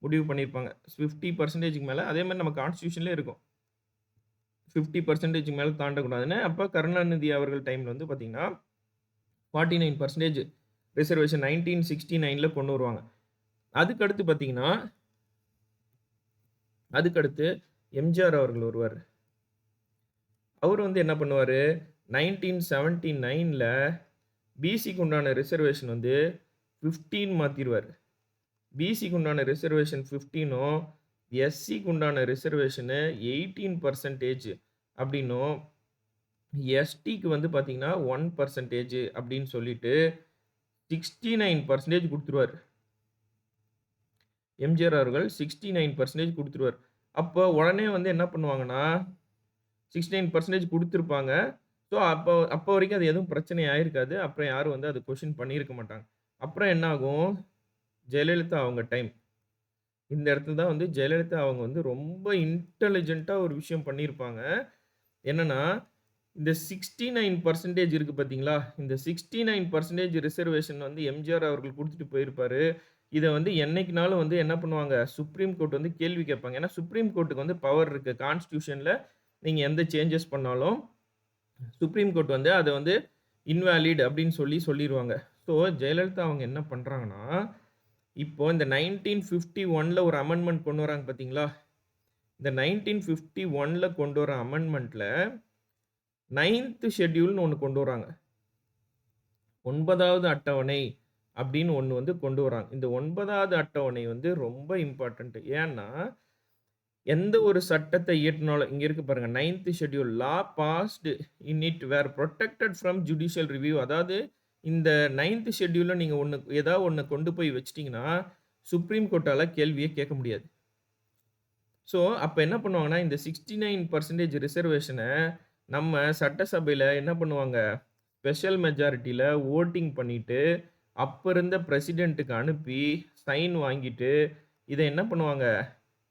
Speaker 1: முடிவு பண்ணியிருப்பாங்க. 50%க்கு மேல அதே மாரி நம்ம கான்ஸ்டிடியூஷன்லயே இருக்கும். 50%க்கு மேல தாண்டக்கூடாதுன்னு. அப்ப கருணாநிதி அவர்கள் டைம்ல வந்து பார்த்தீங்கன்னா, 49% ரிசர்வேஷன் 1969ல கொண்டு வருவாங்க. அதுக்கடுத்து பார்த்தீங்கன்னா, அதுக்கடுத்து எம்ஜிஆர் அவர்கள் வருவாரு. அவரு வந்து என்ன பண்ணுவாரு, 1979ல பிசிக்கு உண்டான ரிசர்வேஷன் வந்து 15 மாத்திருவாரு. பிசிக்கு உண்டான ரிசர்வேஷன் 15ம், எஸ்சிக்கு உண்டான ரிசர்வேஷனு 18% அப்படின்னும், எஸ்டிக்கு வந்து பார்த்தீங்கன்னா 1% அப்படின்னு சொல்லிட்டு 69% குடுத்துருவாரு. எம்ஜிஆர் அவர்கள் 69% குடுத்துருவாரு. அப்போ உடனே வந்து என்ன பண்ணுவாங்கன்னா, 69% குடுத்திருப்பாங்க. ஸோ, அப்போ அப்போ வரைக்கும் அது எதுவும் பிரச்சனை ஆயிருக்காது. அப்புறம் யாரும் வந்து அத கொஸ்டின் பண்ணியிருக்க மாட்டாங்க. அப்புறம் என்ன ஆகும், ஜெயலலிதா அவங்க டைம். இந்த இடத்துல தான் வந்து ஜெயலலிதா அவங்க வந்து ரொம்ப இன்டெலிஜென்ட்டா ஒரு விஷயம் பண்ணியிருப்பாங்க. என்னன்னா, இந்த 69% இருக்கு பார்த்தீங்களா? இந்த 69% ரிசர்வேஷன் வந்து எம்ஜிஆர் அவர்கள் குடுத்துட்டு போயிருப்பாரு. இத வந்து என்னைக்குனாலும் வந்து என்ன பண்ணுவாங்க, சுப்ரீம் கோர்ட் வந்து கேள்வி கேட்பாங்க. ஏன்னா, சுப்ரீம் கோர்ட்க்கு வந்து பவர் இருக்கு. கான்ஸ்டிடியூஷன்ல நீங்க எந்த சேஞ்சஸ் பண்ணாலும், சுப்ரீம் கோர்ட் வந்து அத வந்து இன்வாலிட் அப்படின்னு சொல்லிருவாங்க. ஸோ, ஜெயலலிதா அவங்க என்ன பண்றாங்கன்னா, இப்போ இந்த 1951ல ஒரு அமெண்ட்மென்ட் கொண்டு வராங்க பார்த்தீங்களா? இந்த 1951ல கொண்டு வர அமெண்ட்மென்ட்ல 9த் ஷெட்யூல்னு ஒண்ணு கொண்டு வராங்க. 9வது அட்டவணை அப்படின்னு ஒண்ணு வந்து கொண்டு வராங்க. இந்த 9வது அட்டவணை வந்து ரொம்ப இம்பார்ட்டன்ட். ஏன்னா, எந்த ஒரு சட்டத்தை இயற்றினாலும் இங்க இருக்கு பாருங்க. 9த் schedule law passed in it were protected from judicial review. அதாவது இந்த 9த் ஷெட்யூல்ல நீங்க ஏதாவது ஒண்ணு கொண்டு போய் வச்சுட்டீங்கன்னா, சுப்ரீம் கோர்ட்டால கேள்வியே கேட்க முடியாது. ஸோ, அப்ப என்ன பண்ணுவாங்கன்னா, இந்த 69% ரிசர்வேஷன நம்ம சட்டசபையில என்ன பண்ணுவாங்க, ஸ்பெஷல் மெஜாரிட்டில வோட்டிங் பண்ணிட்டு, அப்ப இருந்த பிரசிடென்ட்க்கு அனுப்பி, சைன் வாங்கிட்டு, இத என்ன பண்ணுவாங்க,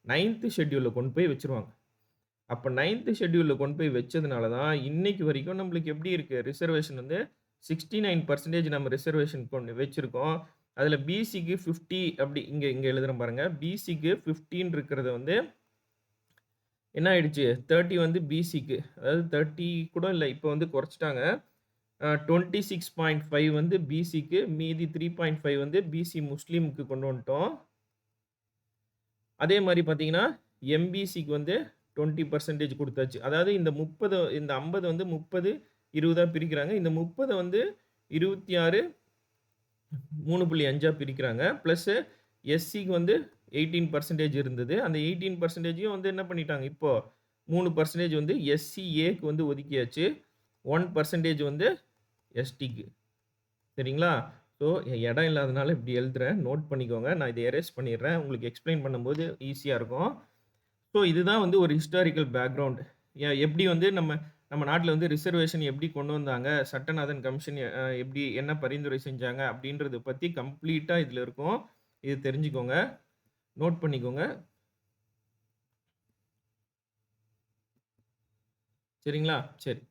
Speaker 1: 9த் ஷெட்யூல்ல கொண்டு போய் வச்சுருவாங்க. அப்ப 9த் ஷெட்யூல்ல கொண்டு போய் வச்சதுனால தான், இன்னைக்கு வரைக்கும் நம்மளுக்கு எப்படி இருக்கு, ரிசர்வேஷன் வந்து 69% நம்ம ரிசர்வேஷன் கொண்டு வச்சிருக்கோம். அதுல பிசிக்கு 50 அப்படி இங்க இங்க எழுதுறேன் பாருங்க. பிசிக்கு 15 இருக்கிறத வந்து என்ன ஆயிடுச்சு 30 வந்து பிசிக்கு, அதாவது 30 கூட இல்ல, இப்போ வந்து குறைச்சுட்டாங்க. 26.5 வந்து பிசிக்கு, மீதி 3.5 வந்து பிசி முஸ்லீமுக்கு கொண்டு வந்துட்டோம். அதே மாரி பார்த்தீங்கன்னா, எம்பிசிக்கு வந்து 20% குடுத்தாச்சு. அதாவது இந்த 50 வந்து 30, 20ஆ பிரிக்கிறாங்க. இந்த 30 வந்து 26, 3.5ஆ பிரிக்கிறாங்க. பிளஸ் எஸ்சிக்கு வந்து 18% இருந்தது. அந்த 18%யும் வந்து என்ன பண்ணிட்டாங்க, இப்போ 3% வந்து எஸ்சிஏக்கு வந்து ஒதுக்கியாச்சு. 1% வந்து எஸ்டிக்கு. சரிங்களா? ஸோ இடம் இல்லாதனால இப்படி எழுதுறேன். நோட் பண்ணிக்கோங்க. நான் இத எரேஸ் பண்ணிடுறேன். உங்களுக்கு எக்ஸ்ப்ளைன் பண்ணும்போது ஈஸியா இருக்கும். ஸோ இதுதான் வந்து ஒரு ஹிஸ்டாரிக்கல் பேக்ரவுண்ட். எப்படி வந்து நம்ம நம்ம நாட்ல வந்து ரிசர்வேஷன் எப்படி கொண்டு வந்தாங்க, சட்டநாதன் கமிஷன் எப்படி என்ன பரிந்துரை செஞ்சாங்க அப்படின்றத பத்தி கம்ப்ளீட்டா இதுல இருக்கும். இது தெரிஞ்சுக்கோங்க. நோட் பண்ணிக்கோங்க. சரிங்களா? சரி.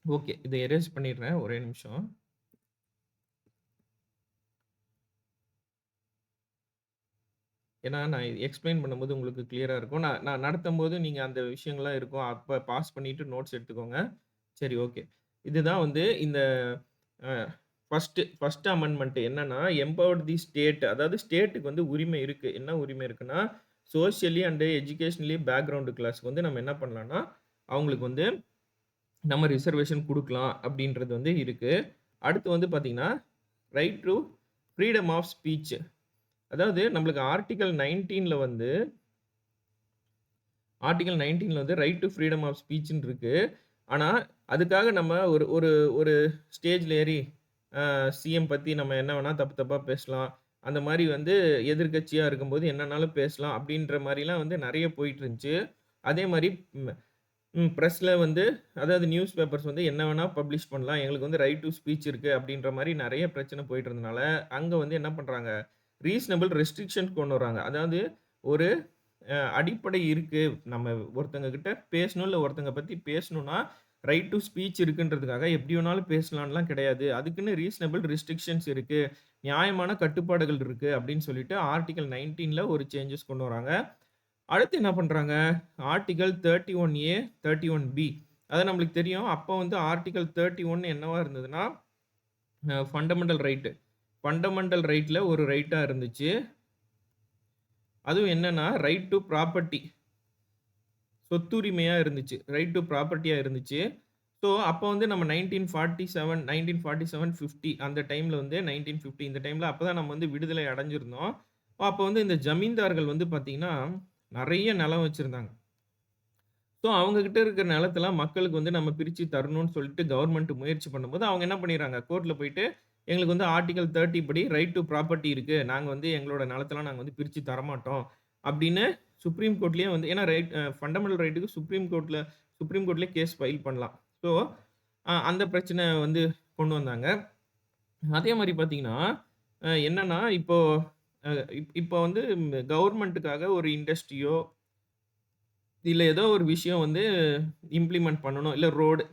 Speaker 1: ஓகே. இத எரேஸ் பண்ணிடுறேன். ஒரே நிமிஷம். ஏன்னா, நான் எக்ஸ்ப்ளைன் பண்ணும்போது உங்களுக்கு கிளியரா இருக்கும். நான் நான் நடத்தும்போது நீங்க அந்த விஷயங்கள்லாம் இருக்கும். அப்ப பாஸ் பண்ணிட்டு நோட்ஸ் எடுத்துக்கோங்க. சரி, ஓகே. இதுதான் வந்து இந்த அ ஃபர்ஸ்ட் அமெண்ட்மென்ட் என்னன்னா, எம்பவர்ட் தி ஸ்டேட், அதாவது ஸ்டேட்டுக்கு வந்து உரிமை இருக்கு. என்ன உரிமை இருக்குன்னா, சோசியலி அண்ட் எஜுகேஷனலி பேக்ரவுண்ட் கிளாஸ்க்கு வந்து நம்ம என்ன பண்ணலாம்னா, அவங்களுக்கு வந்து நம்ம ரிசர்வேஷன் குடுக்கலாம் அப்படின்றது வந்து இருக்கு. அடுத்து வந்து பார்த்தீங்கன்னா, right to freedom of speech. அதாவது நம்மளுக்கு ஆர்டிகிள் 19ல வந்து ரைட் டூ ஃப்ரீடம் ஆஃப் ஸ்பீச்ன்னு இருக்கு. ஆனா, அதுக்காக நம்ம ஒரு ஒரு ஒரு ஸ்டேஜ்ல ஏறி சிஎம் பத்தி நம்ம என்ன வேணா தப்பு தப்பா பேசலாம். அந்த மாரி வந்து எதிர்க்கட்சியா இருக்கும்போது என்னன்னாலும் பேசலாம் அப்படின்ற மாரிலாம் வந்து நெறைய போயிட்டு இருந்துச்சு. அதே மாரி ம் பிரஸ்ல வந்து, அதாவது நியூஸ் பேப்பர்ஸ் வந்து என்ன வேணா பப்ளிஷ் பண்ணலாம். எங்களுக்கு வந்து ரைட் டூ ஸ்பீச் இருக்கு அப்படின்ற மாரி நெறைய பிரச்சனை போயிட்டு இருந்தனால, அங்க வந்து என்ன பண்றாங்க, ரீசனபிள் ரெஸ்ட்ரிக்ஷன்ஸ் கொண்டு வராங்க. அதாவது ஒரு அடிப்படை இருக்கு. நம்ம ஒருத்தங்க கிட்ட பேசணும், இல்ல ஒருத்தங்க பத்தி பேசணும்னா, ரைட் டூ ஸ்பீச் இருக்குன்றதுக்காக எப்படி வேணாலும் பேசலாம்லாம் கிடையாது. அதுக்குன்னு ரீசனபிள் ரெஸ்ட்ரிக்ஷன்ஸ் இருக்கு. நியாயமான கட்டுப்பாடுகள் இருக்கு அப்படின்னு சொல்லிட்டு ஆர்டிகிள் 19ல ஒரு சேஞ்சஸ் கொண்டு வராங்க. அடுத்து என்ன பண்றாங்க, ஆர்டிகிள் 31A, 31B. அது நம்மளுக்கு தெரியும். அப்ப வந்து ஆர்டிகிள் 31 என்னவா இருந்ததுன்னா, ஃபண்டமெண்டல் ரைட். ஃபண்டமெண்டல் ரைட்ல ஒரு ரைட்டா இருந்துச்சு. அதுவும் என்னன்னா, ரைட் டூ ப்ராப்பர்ட்டி. சொத்துரிமையா இருந்துச்சு. ரைட் டூ ப்ராப்பர்ட்டியா இருந்துச்சு. ஸோ, அப்ப வந்து நம்ம 1947, 1947, 50 அந்த டைம்ல வந்து 1950 இந்த டைம்ல அப்பதான் நம்ம வந்து விடுதலை அடைஞ்சிருந்தோம். அப்ப வந்து இந்த ஜமீன்தார்கள் வந்து பார்த்தீங்கன்னா, நெறைய நிலம் வச்சிருந்தாங்க. ஸோ, அவங்க கிட்ட இருக்கிற நிலத்தெல்லாம் மக்களுக்கு வந்து நம்ம பிரிச்சு தரணும்னு சொல்லிட்டு கவர்ன்மெண்ட் முயற்சி பண்ணும்போது, அவங்க என்ன பண்ணிடுறாங்க, கோர்ட்ல போயிட்டு, எங்களுக்கு வந்து ஆர்டிகிள் 30 படி ரைட் டூ ப்ராப்பர்ட்டி இருக்கு. நாங்க வந்து எங்களோட நிலத்தெல்லாம் நாங்க வந்து பிரிச்சு தரமாட்டோம். அப்படின்னு சுப்ரீம் கோர்ட்லயே வந்து, ஏன்னா ஃபண்டமெண்டல் ரைட்டுக்கு சுப்ரீம் கோர்ட்லயே கேஸ் ஃபைல் பண்ணலாம். ஸோ, அந்த பிரச்சனை வந்து கொண்டு வந்தாங்க. அதே மாரி பார்த்தீங்கன்னா, என்னன்னா இப்போ அ இப்போ வந்து கவர்ன்மென்ட்டுக்காக ஒரு இண்டஸ்ட்ரியோ, இல்ல ஏதோ ஒரு விஷயம் வந்து இம்ப்ளிமெண்ட் பண்ணணும். இல்ல ரோடு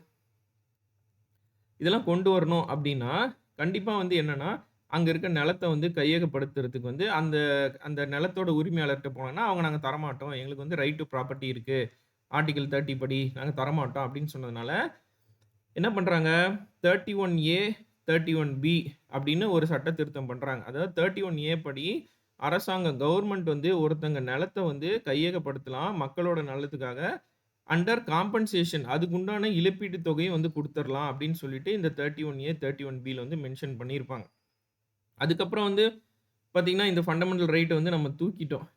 Speaker 1: இதெல்லாம் கொண்டு வரணும் அப்டின்னா, கண்டிப்பா வந்து என்னன்னா, அங்க இருக்க நிலத்த வந்து கையகப்படுத்துறதுக்கு வந்து அந்த அந்த நிலத்தோட உரிமையாளர்ட்ட போனோம்னா, அவங்க நாங்க தரமாட்டோம். எங்களுக்கு வந்து ரைட் டூ ப்ராப்பர்ட்டி இருக்கு. ஆர்டிகிள் 30 படி நாங்க தரமாட்டோம் அப்டின்னு சொன்னதுனால, என்ன பண்றாங்க 31A, 31B அப்டின்னு ஒரு சட்ட திருத்தம் பண்றாங்க. அதாவது 31A படி அரசாங்கம் கவர்ன்மென்ட் வந்து ஒருத்தங்க நிலத்த வந்து கையகப்படுத்தலாம் மக்களோட நலத்துக்காக. அண்டர் காம்பன்சேஷன் அதுக்கு உண்டான இழப்பீட்டு தொகையை வந்து குடுத்துறலாம் அப்படின்னு சொல்லிட்டு இந்த 31A, 31Bல வந்து மென்ஷன் பண்ணியிருப்பாங்க. அதுக்கப்புறம் வந்து பார்த்தீங்கன்னா, இந்த ஃபண்டமெண்டல் ரைட்ட வந்து நம்ம தூக்கிட்டோம்.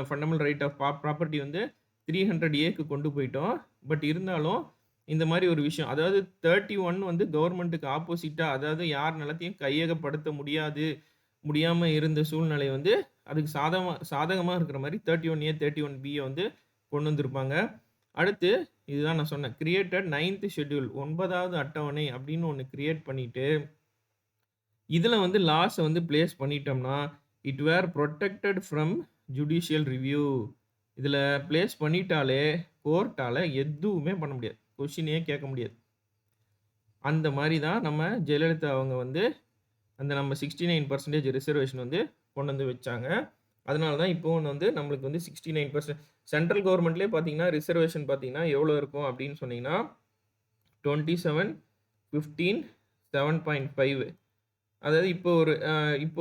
Speaker 1: ஃபண்டமெண்டல் ரைட் ஆஃப் ப்ராப்பர்ட்டி வந்து 300ஏக்கு கொண்டு போயிட்டோம். பட் இருந்தாலும் இந்த மாரி ஒரு விஷயம். அதாவது 31 வந்து கவர்மெண்ட்டுக்கு ஆப்போசிட்டா அதாவது யார் நிலத்தையும் கையகப்படுத்த முடியாம இருந்த சூழ்நிலை வந்து அதுக்கு சாதகமா இருக்கிற மாரி 31A, 31Bய வந்து கொண்டு வந்திருப்பாங்க. அடுத்து இதுதான் நான் சொன்னேன். கிரியேட்டட் 9த் ஷெட்யூல் 9வது அட்டவணை அப்படின்னு ஒண்ணு கிரியேட் பண்ணிட்டு, இதுல வந்து லாஸ வந்து பிளேஸ் பண்ணிட்டோம்னா, it were protected from judicial review. இதுல பிளேஸ் பண்ணிட்டாலே கோர்ட்டால எதுவுமே பண்ண முடியாது. கொஸ்டினே கேட்க முடியாது. அந்த மாரி தான் நம்ம ஜெயலலிதா அவங்க வந்து அந்த நம்ம 69% ரிசர்வேஷன் வந்து கொண்டு வந்து வச்சாங்க. அதனால தான் இப்பவும் வந்து நம்மளுக்கு வந்து 69% சென்ட்ரல் கவர்மெண்ட்லயே பார்த்தீங்கன்னா, ரிசர்வேஷன் பார்த்தீங்கன்னா எவ்வளோ இருக்கும் அப்படின்னு சொன்னீங்கன்னா, 27, 15, 7.5 அதாவது இப்போ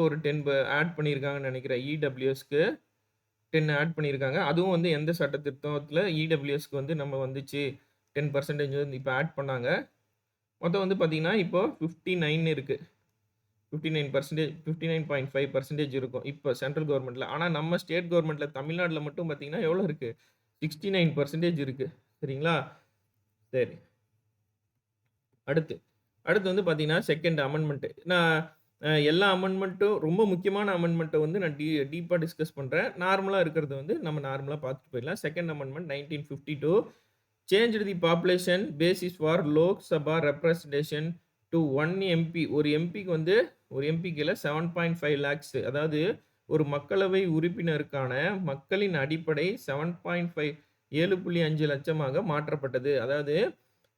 Speaker 1: ஒரு 10 ஆட் பண்ணியிருக்காங்கன்னு நெனைக்கிறேன். இடபிள்யூஎஸ்க்கு 10 ஆட் பண்ணியிருக்காங்க. அதுவும் வந்து எந்த சட்ட திருத்தத்தில இடபிள்யூஎஸ்க்கு வந்து நம்ம வந்துச்சு 10% வந்து இப்ப ஆட் பண்ணாங்க. மொத்தம் வந்து பார்த்தீங்கன்னா, இப்போ 59 இருக்கு. 59% 59.5% இருக்கும். இப்ப சென்ட்ரல் கவர்மெண்ட்ல. ஆனா நம்ம ஸ்டேட் கவர்மெண்ட்ல தமிழ்நாடுல மட்டும் பார்த்தீங்கன்னா, எவ்வளோ இருக்கு? 69% இருக்கு. சரிங்களா? சரி. அடுத்து அடுத்து வந்து பார்த்தீங்கன்னா, செகண்ட் அமெண்ட்மென்ட். நான் எல்லா அமெண்ட்மென்ட்டும் ரொம்ப முக்கியமான அமெண்ட்மென்ட்ட வந்து நான் டீப்பா டிஸ்கஸ் பண்றேன். நார்மலா இருக்கிறது வந்து நம்ம நார்மலா பார்த்துட்டு போயிடலாம். Second amendment 1952 changed the population basis for Lok Sabha representation to 1 MP. ஒரு எம்பிக்கு வந்து ஒரு எம்பிக்கு இல்ல 7.5 லேக்ஸ் அதாவது ஒரு மக்களவை உறுப்பினருக்கான மக்களின் அடிப்படை 7.5 7.5 லட்சமாக மாற்றப்பட்டது. அதாவது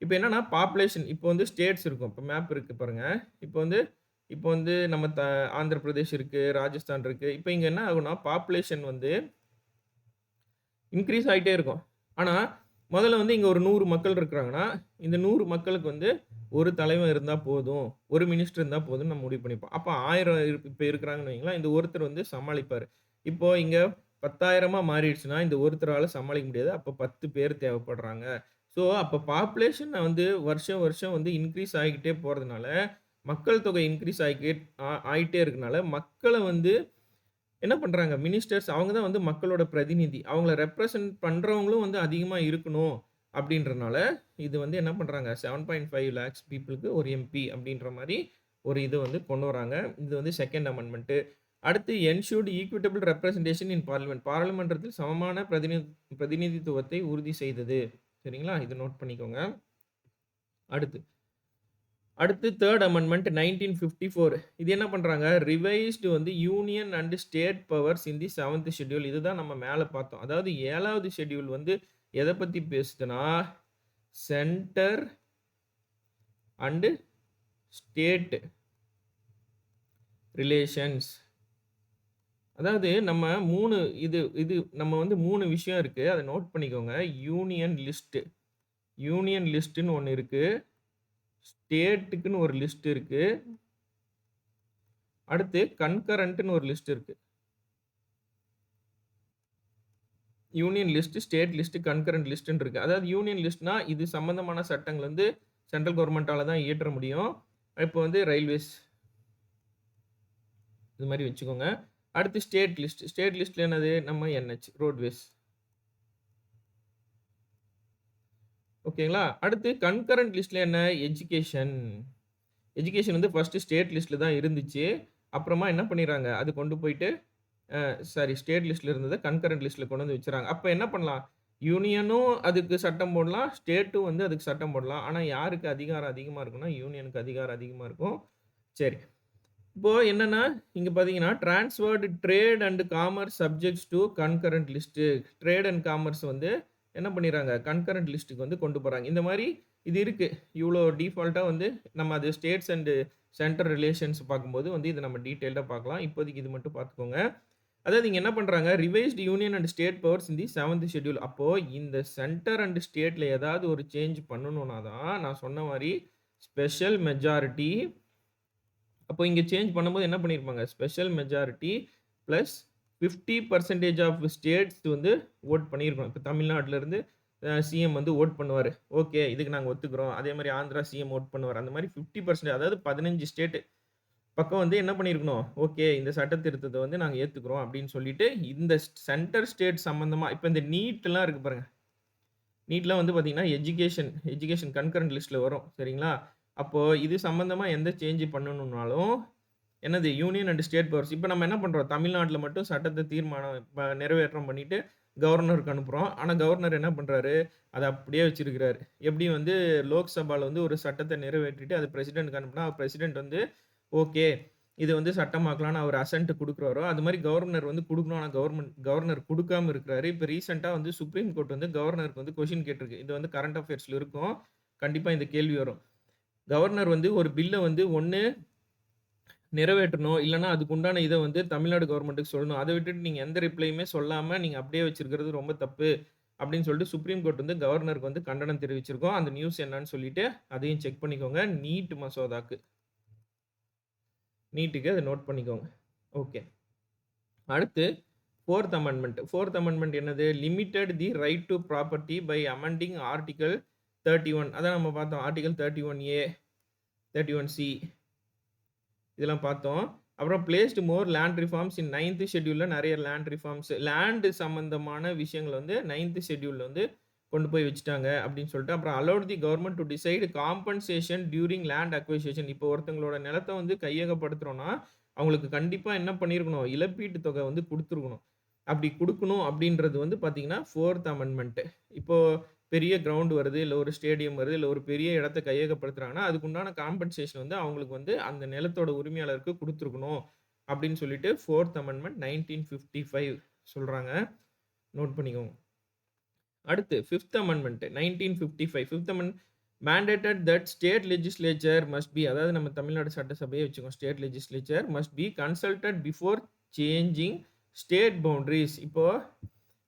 Speaker 1: இப்ப என்னன்னா பாப்புலேஷன் இப்போ வந்து ஸ்டேட்ஸ் இருக்கும். இப்ப மேப் இருக்கு பாருங்க. இப்போ வந்து இப்போ வந்து நம்ம ஆந்திர பிரதேஷ் இருக்கு, ராஜஸ்தான் இருக்கு. இப்ப இங்க என்ன ஆகும்னா பாப்புலேஷன் வந்து இன்கிரீஸ் ஆயிட்டே இருக்கும். ஆனா, முதல்ல வந்து இங்க ஒரு 100 மக்கள் இருக்கிறாங்கன்னா, இந்த 100 மக்களுக்கு வந்து ஒரு தலைவன் இருந்தா போதும். ஒரு மினிஸ்டர் இருந்தா போதும்னு நம்ம முடிவு பண்ணிப்போம். அப்ப 1000 இப்ப இருக்கிறாங்கன்னு வைங்களேன், இந்த ஒருத்தர் வந்து சமாளிப்பாரு. இப்போ இங்க 10,000 மாறிடுச்சுன்னா, இந்த ஒருத்தரால சமாளிக்க முடியாது. அப்ப 10 பேர் தேவைப்படுறாங்க. ஸோ, அப்ப பாப்புலேஷன் வந்து வருஷம் வருஷம் வந்து இன்கிரீஸ் ஆகிக்கிட்டே போறதுனால, மக்கள் தொகை இன்கிரீஸ் ஆயிட்டே இருக்கனால, மக்கள வந்து என்ன பண்றாங்க? மினிஸ்டர்ஸ் அவங்க தான் வந்து மக்களோட பிரதிநிதி. அவங்கள ரெப்ரசன்ட் பண்றவங்களும் வந்து அதிகமா இருக்கணும் அப்படின்றனால, இது வந்து என்ன பண்றாங்க? 7.5 லேக்ஸ் பீப்பிள்க்கு ஒரு எம்பி அப்படின்ற மாரி ஒரு இது வந்து கொண்டு வராங்க. இது வந்து செகண்ட் அமெண்ட்மென்ட். அடுத்து என்ஷூர்ட் ஈக்விட்டபிள் ரெப்ரசன்டேஷன் இன் பார்லிமென்ட். பாராளுமன்றத்தில் சமமான பிரதிநிதித்துவத்தை உறுதி செய்தது. சரிங்களா? இத நோட் பண்ணிக்கோங்க. அடுத்து அடுத்து தேர்ட் அமெண்ட்மென்ட் 1954. இது என்ன பண்றாங்க? ரிவைஸ்டு வந்து union and state powers in the 7த் ஷெட்யூல். இதுதான் நம்ம மேல பார்த்தோம். அதாவது 7வது ஷெட்யூல் வந்து எத பத்தி பேசுதுன்னா, சென்டர் அண்ட் ஸ்டேட் ரிலேஷன்ஸ். அதாவது நம்ம 3 இது இது நம்ம வந்து 3 விஷயம் இருக்கு. அத நோட் பண்ணிக்கோங்க. யூனியன் லிஸ்ட்ன்னு ஒண்ணு இருக்கு. ஸ்டேட்டுக்குன்னு ஒரு லிஸ்ட் இருக்கு. அடுத்து கன்கரண்ட்ன்னு ஒரு லிஸ்ட் இருக்கு. Union list, state list, concurrent லிஸ்ட்ன்னு இருக்கு. அதாவது யூனியன் லிஸ்ட்னா இது சம்பந்தமான சட்டங்கள் வந்து சென்ட்ரல் கவர்மெண்ட்டால தான் இயற்ற முடியும். இப்போ வந்து ரயில்வேஸ் இது மாரி வச்சுக்கோங்க. அடுத்து ஸ்டேட் லிஸ்ட். ஸ்டேட் லிஸ்ட்ல என்னது? நம்ம என்ஹெச், ரோட்வேஸ். ஓகேங்களா? அடுத்து கன்கரண்ட் லிஸ்ட்ல என்ன? எஜுகேஷன். எஜுகேஷன் வந்து ஃபர்ஸ்ட் ஸ்டேட் லிஸ்ட்ல தான் இருந்துச்சு. அப்புறமா என்ன பண்ணிறாங்க? அது கொண்டு போயிட்டு ஸ்டேட் லிஸ்ட்ல இருந்தத கன்கரண்ட் லிஸ்ட்ல கொண்டு வந்து வச்சுறாங்க. அப்ப என்ன பண்ணலாம்? யூனியனும் அதுக்கு சட்டம் போடலாம். ஸ்டேட்டும் வந்து அதுக்கு சட்டம் போடலாம். ஆனா யாருக்கு அதிகாரம் அதிகமா இருக்கும்னா, யூனியனுக்கு அதிகாரம் அதிகமா இருக்கும். சரி. இப்போ என்னன்னா, இங்க பார்த்தீங்கன்னா, transferred trade and commerce subjects to concurrent list. Trade and commerce வந்து என்ன பண்ணிறாங்க? கன்கரண்ட் லிஸ்ட்க்கு வந்து கொண்டு போறாங்க. இந்த மாரி இது இருக்கு. இவ்ளோ டிஃபால்ட்டா வந்து நம்ம அது ஸ்டேட்ஸ் அண்ட் சென்டர் ரிலேஷன்ஸ் பார்க்கும்போது வந்து இத நம்ம டீட்டெயில்டா பார்க்கலாம். இப்போதைக்கு இது மட்டும் பார்த்துக்கோங்க. அதாவது இங்க என்ன பண்றாங்க? Revised union and state powers in the 7த் ஷெட்யூல். அப்போ இந்த சென்டர் அண்ட் ஸ்டேட்ல ஏதாவது ஒரு சேஞ்ச் பண்ணணும்னா தான் நான் சொன்ன மாரி ஸ்பெஷல் மெஜாரிட்டி. அப்போ இங்க சேஞ்ச் பண்ணும்போது என்ன பண்ணியிருப்பாங்க? Special majority plus 50% of states வந்து வோட் பண்ணியிருக்கணும். இப்ப தமிழ்நாட்டுல இருந்து சிஎம் வந்து வோட் பண்ணுவாரு. ஓகே. இதுக்கு நாங்க ஒத்துக்கிறோம். அதே மாரி ஆந்திரா சிஎம் வோட் பண்ணுவாரு. அந்த மாரி 50% அதாவது 15 ஸ்டேட் பக்கம் வந்து என்ன பண்ணியிருக்கணும், ஓகே இந்த சட்ட திருத்தத்த வந்து நாங்க ஏத்துக்கிறோம் அப்படின்னு சொல்லிட்டு, இந்த சென்டர் ஸ்டேட் சம்மந்தமா இப்ப இந்த நீட்லாம் இருக்கு பாருங்க. நீட்லாம் வந்து பார்த்தீங்கன்னா, எஜுகேஷன் கன்கரண்ட் லிஸ்ட்ல வரும். சரிங்களா? அப்போ இது சம்மந்தமா எந்த சேஞ்ச் பண்ணணும்னாலும், என்னது யூனியன் அண்ட் ஸ்டேட் பவர்ஸ். இப்ப நம்ம என்ன பண்றோம், தமிழ்நாட்ல மட்டும் சட்டத்த தீர்மானம் நிறைவேற்றம் பண்ணிட்டு கவர்னருக்கு அனுப்புறோம். ஆனா கவர்னர் என்ன பண்றாரு, அத அப்படியே வச்சிருக்கிறாரு. எப்படி வந்து லோக்சபால வந்து ஒரு சட்டத்த நிறைவேற்றிட்டு அது பிரசிடென்ட்க்கு அனுப்புனா, பிரசிடென்ட் வந்து ஓகே. இது வந்து சட்டமாக்கலாம்ன்னு அவர் அசென்ட் குடுக்குறாரோ, அது மாரி கவர்னர் வந்து குடுக்கணும். ஆனா கவர்னர் குடுக்காம இருக்கிறாரு. இப்ப ரீசென்ட்டா வந்து சுப்ரீம் கோர்ட் வந்து கவர்னருக்கு வந்து கொஸ்டின் கேட்டிருக்கு. இது வந்து கரண்ட் அஃபேர்ஸ்ல இருக்கும். கண்டிப்பா இந்த கேள்வி வரும். கவர்னர் வந்து ஒரு பில்ல வந்து ஒண்ணு நிறைவேற்றணும். இல்லன்னா அதுக்கு உண்டான இத வந்து தமிழ்நாடு கவர்ன்மென்ட்க்கு சொல்லணும். அத விட்டுட்டு நீங்க எந்த ரிப்ளையுமே சொல்லாம நீங்க அப்படியே வச்சிருக்கிறது ரொம்ப தப்பு. அப்படின்னு சொல்லிட்டு சுப்ரீம் கோர்ட் வந்து கவர்னருக்கு வந்து கண்டனம் தெரிவிச்சிருக்கோம். அந்த நியூஸ் என்னன்னு சொல்லிட்டு அதையும் செக் பண்ணிக்கோங்க. நீட் மசோதாக்கு. நீட்டுக்கு அத நோட் பண்ணிக்கோங்க. ஓகே. அடுத்து 4த் அமெண்ட்மென்ட். 4த் அமெண்ட்மென்ட் என்னது? Limited the right to property by amending article 31. அதான் நம்ம பார்த்தோம். ஆர்டிகிள் 31A, 31C இதெல்லாம் பார்த்தோம். அப்புறம் placed more land reforms in 9த் ஷெட்யூல்ல நெறைய லேண்ட் ரிஃபார்ம்ஸ் லேண்ட் சம்பந்தமான விஷயங்கள வந்து 9த் ஷெட்யூல்ல வந்து கொண்டு போய் வச்சுட்டாங்க அப்படின்னு சொல்லிட்டு, அப்புறம் allowed the government to decide compensation during land acquisition. இப்போ ஒருத்தங்களோட நிலத்த வந்து கையகப்படுத்துறோம்னா, அவங்களுக்கு கண்டிப்பா என்ன பண்ணியிருக்கணும்? இழப்பீட்டு தொகை வந்து குடுத்துருக்கணும். அப்படி குடுக்கணும் அப்படின்றது வந்து பார்த்தீங்கன்னா, 4த் அமெண்ட்மென்ட். இப்போ பெரிய கிரவுண்ட் வருது, இல்ல ஒரு ஸ்டேடியம் வருது, இல்ல ஒரு பெரிய இடத்த கையகப்படுத்துறாங்கன்னா, அதுக்கு உண்டான காம்பன்சேஷன் வந்து அவங்களுக்கு வந்து அந்த நிலத்தோட உரிமையாளருக்கு குடுத்துருக்கணும். அப்படின்னு சொல்லிட்டு 4த் அமெண்ட்மென்ட் 1955 சொல்றாங்க. நோட் பண்ணிக்கோங்க. அடுத்து 5த் அமெண்ட்மென்ட் 1955 5த் amend mandated that state legislature must be அதாவது நம்ம தமிழ்நாடு சட்டசபையே வச்சுக்கோங்க. State legislature must be consulted before changing state boundaries. இப்போ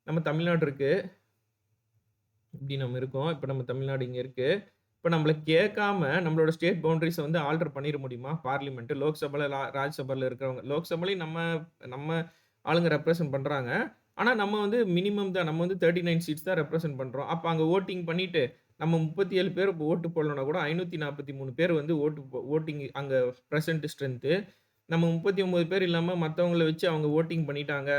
Speaker 1: நம்ம தமிழ்நாடு இருக்கு. இப்படி நம்ம இருக்கோம். இப்ப நம்ம தமிழ்நாடு இங்க இருக்கு. இப்ப நம்மள கேட்காம நம்மளோட ஸ்டேட் பவுண்டரீஸ வந்து ஆல்டர் பண்ணிற முடியுமா? பார்லிமென்ட், லோக்சபால, ராஜ்யசபால இருக்கிறவங்க. லோக்சபாலயும் நம்ம நம்ம ஆளுங்க ரெப்ரசன்ட் பண்றாங்க. ஆனா நம்ம வந்து மினிமம் தான். நம்ம வந்து 39 சீட்ஸ் தான் ரெப்ரசன்ட் பண்றோம். அப்ப அங்க வோட்டிங் பண்ணிட்டு, நம்ம 37 பேர் ஓட்டு போடலனா கூட 543 பேர் வந்து வோட்டிங் அங்க பிரசன்ட் ஸ்ட்ரென்த். நம்ம 39 பேர் இல்லாம மத்தவங்கள வச்சு அவங்க வோட்டிங் பண்ணிட்டாங்க.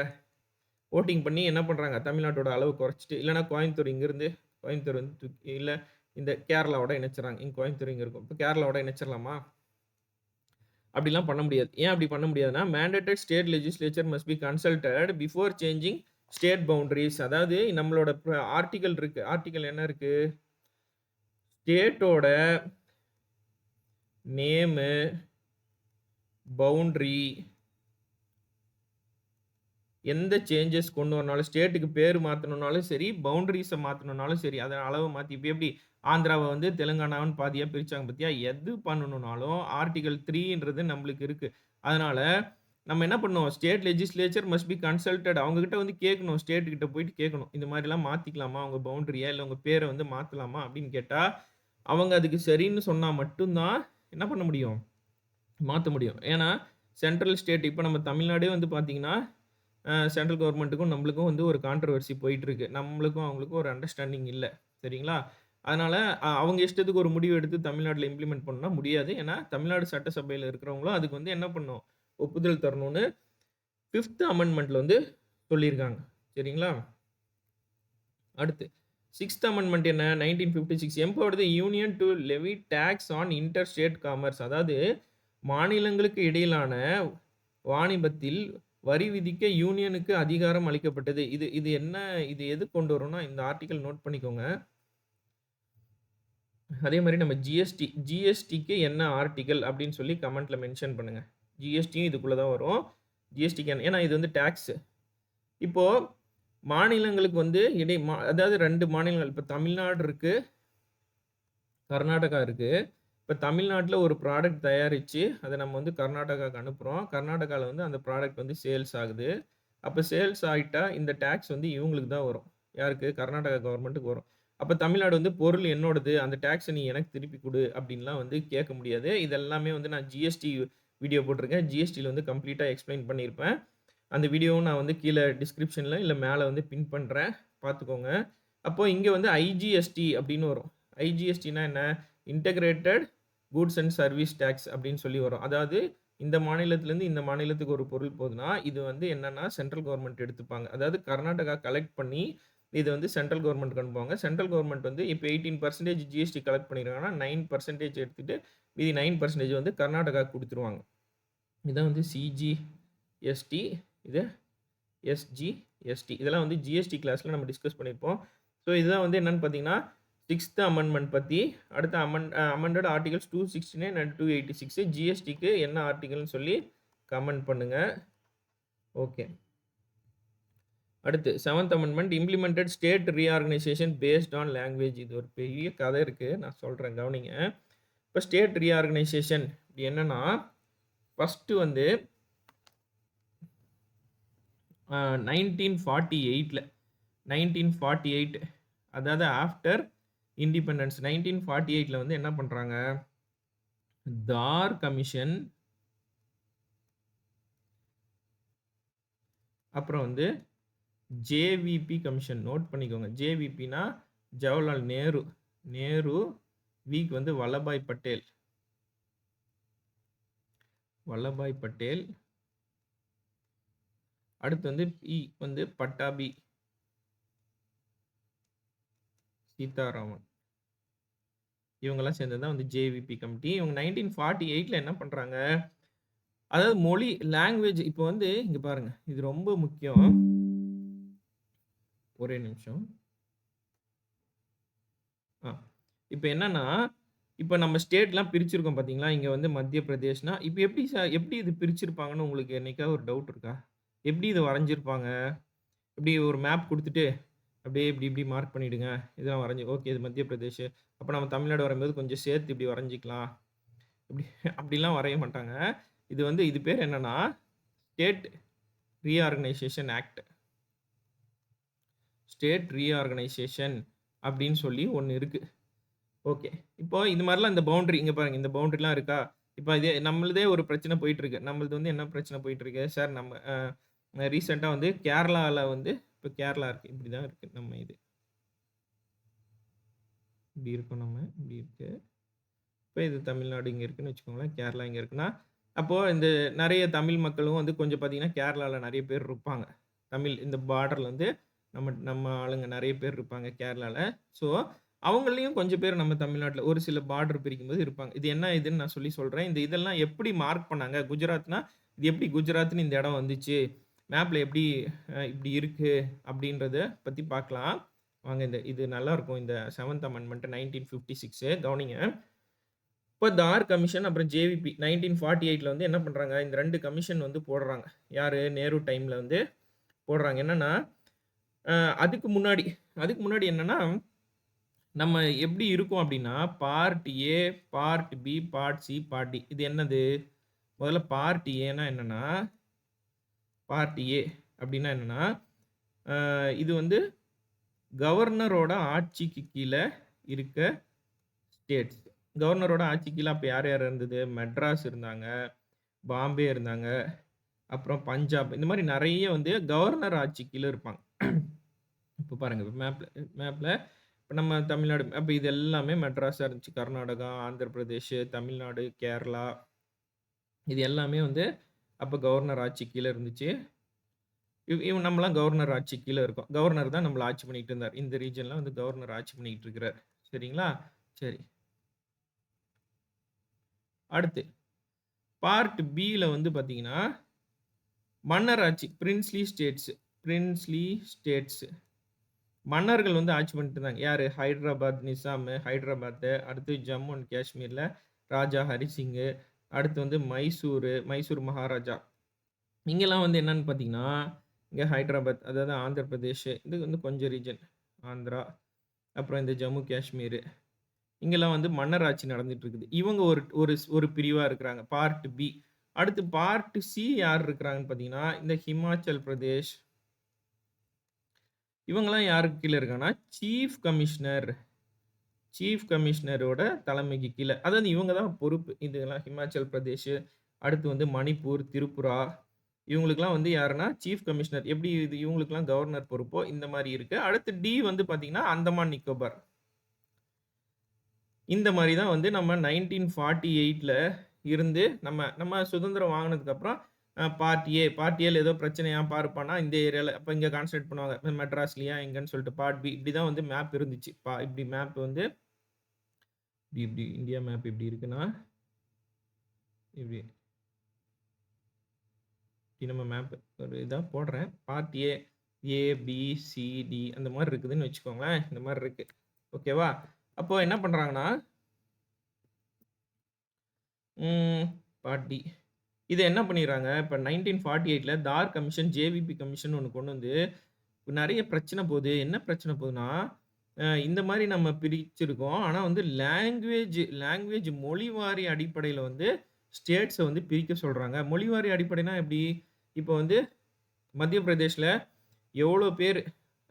Speaker 1: வோட்டிங் பண்ணி என்ன பண்றாங்க, தமிழ்நாட்டோட அளவு குறைச்சுட்டு, இல்லன்னா கோயம்புத்தூர் இங்கிருந்து கோயம்புத்தூர் வந்து இல்ல இந்த கேரளாவோட இணைச்சுறாங்க. இங்க கோயம்புத்தூர் இங்க இருக்கும். இப்ப கேரளாவோட இணைச்சிரலாமா? அப்படிலாம் பண்ண முடியாது. ஏன் அப்படி பண்ண முடியாதுன்னா, mandated state legislature must be consulted before changing state boundaries. அதாவது நம்மளோட ஆர்டிகிள் இருக்கு. ஆர்டிகிள் என்ன இருக்கு? ஸ்டேட்டோட நேமு, பவுண்டரி எந்த சேஞ்சஸ் கொண்டு வரனாலும், ஸ்டேட்டுக்கு பேரு மாத்தணும்னாலும் சரி, பவுண்டரீஸ மாத்தணும்னாலும் சரி, அத அளவ மாத்தி இப்ப எப்படி ஆந்திராவ வந்து தெலுங்கானான்னு பாதியா பிரிச்சாங்க பாத்தியா? எது பண்ணணும்னாலும் ஆர்டிகிள் 3ன்றது நம்மளுக்கு இருக்கு. அதனால நம்ம என்ன பண்ணணும்? State legislature must be consulted. அவங்க கிட்ட வந்து கேட்கணும். ஸ்டேட் கிட்ட போயிட்டு கேட்கணும். இந்த மாரிலாம் மாத்திக்கலாமா? உங்க பவுண்டரிய இல்ல உங்க பேர வந்து மாத்தலாமா? அப்படின்னு கேட்டா, அவங்க அதுக்கு சரின்னு சொன்னா மட்டும் தான் என்ன பண்ண முடியும்? மாத்த முடியும். ஏன்னா, சென்ட்ரல் ஸ்டேட் இப்ப நம்ம தமிழ்நாடே வந்து பாத்தீங்கன்னா, சென்ட்ரல் கவர்ன்மென்ட்டுக்கும் நம்மளுக்கும் வந்து ஒரு கான்ட்ரோவர்சி போயிட்டுருக்கு. நம்மளுக்கும் அவங்களுக்கும் ஒரு அண்டர்ஸ்டாண்டிங் இல்ல. சரிங்களா? அதனால அவங்க இஷ்டத்துக்கு ஒரு முடிவு எடுத்து தமிழ்நாட்ல இம்ப்ளிமெண்ட் பண்ணா முடியாது. ஏன்னா, தமிழ்நாடு சட்டசபையில இருக்கிறவங்களும் அதுக்கு வந்து என்ன பண்ணணும்? ஒப்புதல் தரணும்னு 5த் அமெண்ட்மென்ட்ல வந்து சொல்லியிருக்காங்க. சரிங்களா? அடுத்து 6த் அமெண்ட்மென்ட் என்ன? 1956 empowered the union to levy tax on inter state commerce. அதாவது மாநிலங்களுக்கு இடையிலான வாணிபத்தில் வரி விதிக்க யூனியனுக்கு அதிகாரம் அளிக்கப்பட்டது. இது இது என்ன இது எது கொண்டு வரும்னா, இந்த ஆர்டிக்கிள் நோட் பண்ணிக்கோங்க. அதே மாரி நம்ம ஜிஎஸ்டிக்கு என்ன ஆர்டிக்கிள் அப்படின்னு சொல்லி கமெண்ட்ல மென்ஷன் பண்ணுங்க. ஜிஎஸ்டியும் இதுக்குள்ள தான் வரும். ஜிஎஸ்டிக்கு ஏன்னா இது வந்து டாக்ஸ். இப்போ மாநிலங்களுக்கு வந்து அதாவது 2 மாநிலங்கள் இப்ப தமிழ்நாடு இருக்கு, கர்நாடகா இருக்கு. இப்ப தமிழ்நாட்டுல ஒரு ப்ராடக்ட் தயாரிச்சு, அத நம்ம வந்து கர்நாடகாக்கு அனுப்புறோம். கர்நாடகால வந்து அந்த ப்ராடக்ட் வந்து சேல்ஸ் ஆகுது. அப்ப சேல்ஸ் ஆயிட்டா, இந்த டாக்ஸ் வந்து இவங்களுக்கு தான் வரும். யாருக்கு? கர்நாடகா கவர்ன்மென்ட்க்கு வரும். அப்ப தமிழ்நாடு வந்து பொருள் என்னோடது. அந்த டாக்ஸ நீ எனக்கு திருப்பி குடு அப்டின்லாம் வந்து கேட்க முடியாது. இது எல்லாமே வந்து நான் ஜிஎஸ்டி வீடியோ போட்டிருக்கேன். ஜிஎஸ்டில வந்து கம்ப்ளீட்டா எக்ஸ்ப்ளைன் பண்ணியிருப்பேன். அந்த வீடியோவும் நான் வந்து கீழ டிஸ்கிரிப்ஷன்ல இல்ல மேல வந்து பின் பண்றேன். பார்த்துக்கோங்க. அப்போ இங்க வந்து ஐஜிஎஸ்டி அப்படின்னு வரும். ஐஜிஎஸ்டினா என்ன? Integrated goods and service tax அப்படின்னு சொல்லி வரும். அதாவது இந்த மாநிலத்திலேருந்து இந்த மாநிலத்துக்கு ஒரு பொருள் போகுதுன்னா, இது வந்து என்னன்னா சென்ட்ரல் கவர்ன்மெண்ட் எடுத்துப்பாங்க. அதாவது கர்நாடகா கலெக்ட் பண்ணி இது வந்து சென்ட்ரல் கவர்ன்மெண்ட்க்கு அனுப்புவாங்க. சென்ட்ரல் கவர்ன்மெண்ட் வந்து இப்போ 18% ஜிஎஸ்டி கலெக்ட் பண்ணியிருக்காங்கன்னா, 9% எடுத்துட்டு மீதி 9% வந்து கர்நாடகாக்கு குடுத்துருவாங்க. இதான் வந்து சிஜிஎஸ்டி, இது எஸ்ஜிஎஸ்டி. இதெல்லாம் வந்து ஜிஎஸ்டி கிளாஸ்ல நம்ம டிஸ்கஸ் பண்ணியிருப்போம். ஸோ இதுதான் வந்து என்னன்னு பார்த்தீங்கன்னா, 6த் அமெண்ட்மெண்ட் பத்தி. அடுத்த அமெண்டட் ஆர்டிகல்ஸ் 269 அண்ட் 286 ஜிஎஸ்டிக்கு என்ன ஆர்டிகல்னு சொல்லி கமெண்ட் பண்ணுங்க. ஓகே. அடுத்து 7th amendment implemented state reorganisation based on language. இது ஒரு பெரிய கதை இருக்கு. நான் சொல்றேன் கவனிங்க. இப்போ ஸ்டேட் ரீஆர்கனைசேஷன் என்னன்னா, ஃபர்ஸ்ட் வந்து 1948 அதாவது ஆஃப்டர் இண்டிபெண்டன்ஸ் 1948 வந்து என்ன பண்றாங்க? தார் கமிஷன், அப்புறம் வந்து ஜேவிபி கமிஷன். நோட் பண்ணிக்கோங்க. ஜேவிபினா ஜவஹர்லால் நேரு. நேரு விக்கு வந்து வல்லபாய் பட்டேல். அடுத்து வந்து பி வந்து பட்டாபி சீதாராமன். இவங்கெல்லாம் சேர்ந்தது தான் வந்து ஜேவிபி கமிட்டி. இவங்க 1948 என்ன பண்றாங்க? அதாவது மொழி லாங்குவேஜ் இப்போ வந்து இங்க பாருங்க. இது ரொம்ப முக்கியம். ஒரே நிமிஷம். இப்போ என்னன்னா, இப்போ நம்ம ஸ்டேட்லாம் பிரிச்சிருக்கோம் பார்த்தீங்களா? இங்க வந்து மத்திய பிரதேஷ்னா, இப்போ எப்படி இது பிரிச்சிருப்பாங்கன்னு உங்களுக்கு என்னைக்காவது ஒரு டவுட் இருக்கா? எப்படி இது வரைஞ்சிருப்பாங்க? இப்படி ஒரு மேப் குடுத்துட்டு, அப்படியே இப்படி மார்க் பண்ணிடுங்க. இதெல்லாம் வரைஞ்சு ஓகே இது மத்திய பிரதேஷ். அப்ப நம்ம தமிழ்நாடு வரும்போது கொஞ்சம் சேர்த்து இப்படி வரைஞ்சிக்கலாம். இப்படி அப்படிலாம் வரைய மாட்டாங்க. இது வந்து இது பேர் என்னன்னா, state reorganisation act. State reorganisation அப்படின்னு சொல்லி ஒண்ணு இருக்கு. ஓகே. இப்போ இது மாரிலாம் இந்த பவுண்டரி இங்க பாருங்க. இந்த பவுண்டரிலாம் இருக்கா? இப்போ இதே நம்மளுதே ஒரு பிரச்சனை போயிட்டு இருக்கு. நம்மளது வந்து என்ன பிரச்சனை போயிட்டு இருக்கு? சார் நம்ம ரீசென்ட்டா வந்து கேரளால வந்து இப்போ கேரளா இருக்கு. இப்படி தான் இருக்கு நம்ம இது. இப்படி இருக்கோம் நம்ம. இப்படி இருக்கு. இப்போ இது தமிழ்நாடு இங்க இருக்குன்னு வச்சுக்கோங்களேன். கேரளா இங்க இருக்குன்னா, அப்போ இந்த நெறைய தமிழ் மக்களும் வந்து கொஞ்சம் பார்த்தீங்கன்னா, கேரளால நெறைய பேர் இருப்பாங்க. தமிழ் இந்த பார்டர்ல வந்து நம்ம ஆளுங்க நெறைய பேர் இருப்பாங்க கேரளால. ஸோ அவங்களையும் கொஞ்சம் பேர் நம்ம தமிழ்நாட்டுல ஒரு சில பார்டர் பிரிக்கும்போது இருப்பாங்க. இது என்ன இதுன்னு நான் சொல்றேன். இந்த இதெல்லாம் எப்படி மார்க் பண்ணாங்க? குஜராத்னா, இது எப்படி குஜராத்ன்னு இந்த இடம் வந்துச்சு? மேப்ல எப்படி இப்படி இருக்கு? அப்படின்றத பத்தி பார்க்கலாம். வாங்க இது நல்லாருக்கும். இந்த 7th அமெண்ட்மென்ட் 1956 கவனிங்க. இப்போ தார் கமிஷன் அப்புறம் ஜேவிபி 1948 வந்து என்ன பண்றாங்க? இந்த 2 கமிஷன் வந்து போடுறாங்க. யாரு? நேரு டைம்ல வந்து போடுறாங்க. என்னன்னா, அதுக்கு முன்னாடி என்னன்னா, நம்ம எப்படி இருக்கும் அப்படின்னா, part A, part B, part C, part D. இது என்னது? முதல்ல பார்ட் ஏன்னா என்னன்னா, பார்ட் ஏ அப்படின்னா என்னன்னா, இது வந்து கவர்னரோட ஆட்சிக்கு கீழ இருக்க ஸ்டேட்ஸ். கவர்னரோட ஆட்சி கீழ அப்ப யார் இருந்தது? மெட்ராஸ் இருந்தாங்க, பாம்பே இருந்தாங்க, அப்புறம் பஞ்சாப். இந்த மாரி நெறைய வந்து கவர்னர் ஆட்சி கீழ இருப்பாங்க. இப்ப பாருங்க மேப்ல இப்ப நம்ம தமிழ்நாடு அப்ப இது எல்லாமே மெட்ராஸா இருந்துச்சு. கர்நாடகா, ஆந்திர பிரதேஷ், தமிழ்நாடு, கேரளா இது எல்லாமே வந்து அப்ப கவர்னர் ஆட்சி கீழ இருந்துச்சு. நம்மலாம் கவர்னர் ஆட்சி கீழ இருக்கோம். கவர்னர் தான் நம்மள ஆட்சி பண்ணிட்டு இருந்தார். இந்த ரீஜியன்ல வந்து கவர்னர் ஆட்சி பண்ணிட்டு இருக்கிறார். சரிங்களா? சரி. அடுத்து பார்ட் பில வந்து பார்த்தீங்கன்னா, மன்னர் ஆட்சி பிரின்ஸ்லி ஸ்டேட்ஸ். மன்னர்கள் வந்து ஆட்சி பண்ணிட்டு இருந்தாங்க. யாரு? ஹைதராபாத் நிசாம், ஹைதராபாத். அடுத்து ஜம்மு அண்ட் காஷ்மீர்ல ராஜா ஹரிசிங். அடுத்து வந்து மைசூர் மகாராஜா. இங்கெல்லாம் வந்து என்னன்னு பார்த்தீங்கன்னா, இங்க ஹைதராபாத் அதாவது ஆந்திர பிரதேஷ். இது வந்து கொஞ்சம் ரீஜன் ஆந்திரா. அப்புறம் இந்த ஜம்மு காஷ்மீர். இங்கெல்லாம் வந்து மன்னர் ஆட்சி நடந்துட்டு இருக்குது. இவங்க ஒரு பிரிவா இருக்கிறாங்க. Part B. அடுத்து பார்ட் சி யார் இருக்கிறாங்கன்னு பார்த்தீங்கன்னா, இந்த ஹிமாச்சல் பிரதேஷ். இவங்கலாம் யாருக்கு கீழ இருக்காங்கன்னா, சீஃப் கமிஷனரோட தலைமைக்கு கீழ. அதாவது இவங்க தான் பொறுப்பு. இதெல்லாம் ஹிமாச்சல் பிரதேஷ், அடுத்து வந்து மணிப்பூர், திரிபுரா, இவங்களுக்கெல்லாம் வந்து யாருன்னா சீஃப் கமிஷனர். எப்படி இது இவங்களுக்கெல்லாம் கவர்னர் பொறுப்போ இந்த மாரி இருக்கு. அடுத்து டி வந்து பார்த்தீங்கன்னா, அந்தமான் நிக்கோபார். இந்த மாரி தான் வந்து நம்ம 1948ல இருந்து நம்ம நம்ம சுதந்திரம் வாங்குனதுக்கு அப்புறம் பார்ட் ஏல ஏதோ பிரச்சனையா பாருப்பான்னா, இந்த ஏரியால அப்ப இங்க கான்சன்ட்ரேட் பண்ணுவாங்க. மெட்ராஸ்லயா எங்கன்னு சொல்லிட்டு பார்ட் பி இப்படி தான் வந்து மேப் இருந்துச்சு. இப்படி மேப் வந்து இப்படி இப்படி இந்தியா மேப் இப்படி இருக்குன்னா, இப்படி இப்படி நம்ம மேப் ஒரு இதா போடுறேன். Part A, A, B, C, D அந்த மாரி இருக்குதுன்னு வச்சுக்கோங்களேன். இந்த மாரி இருக்கு. ஓகேவா? அப்போ என்ன பண்றாங்கன்னா, ம் பார்ட் டி. இத என்ன பண்ணிடுறாங்க, இப்ப 1948ல தார் கமிஷன், ஜேவிபி கமிஷன் ஒண்ணு கொண்டு வந்து நெறைய பிரச்சனை போது. என்ன பிரச்சனை போதுன்னா, இந்த மாரி நம்ம பிரிச்சிருக்கோம். ஆனா வந்து லாங்குவேஜ் மொழிவாரி அடிப்படையில வந்து ஸ்டேட்ஸ வந்து பிரிக்க சொல்றாங்க. மொழிவாரி அடிப்படைனா எப்படி? இப்ப வந்து மத்திய பிரதேஷ்ல எவ்வளோ பேரு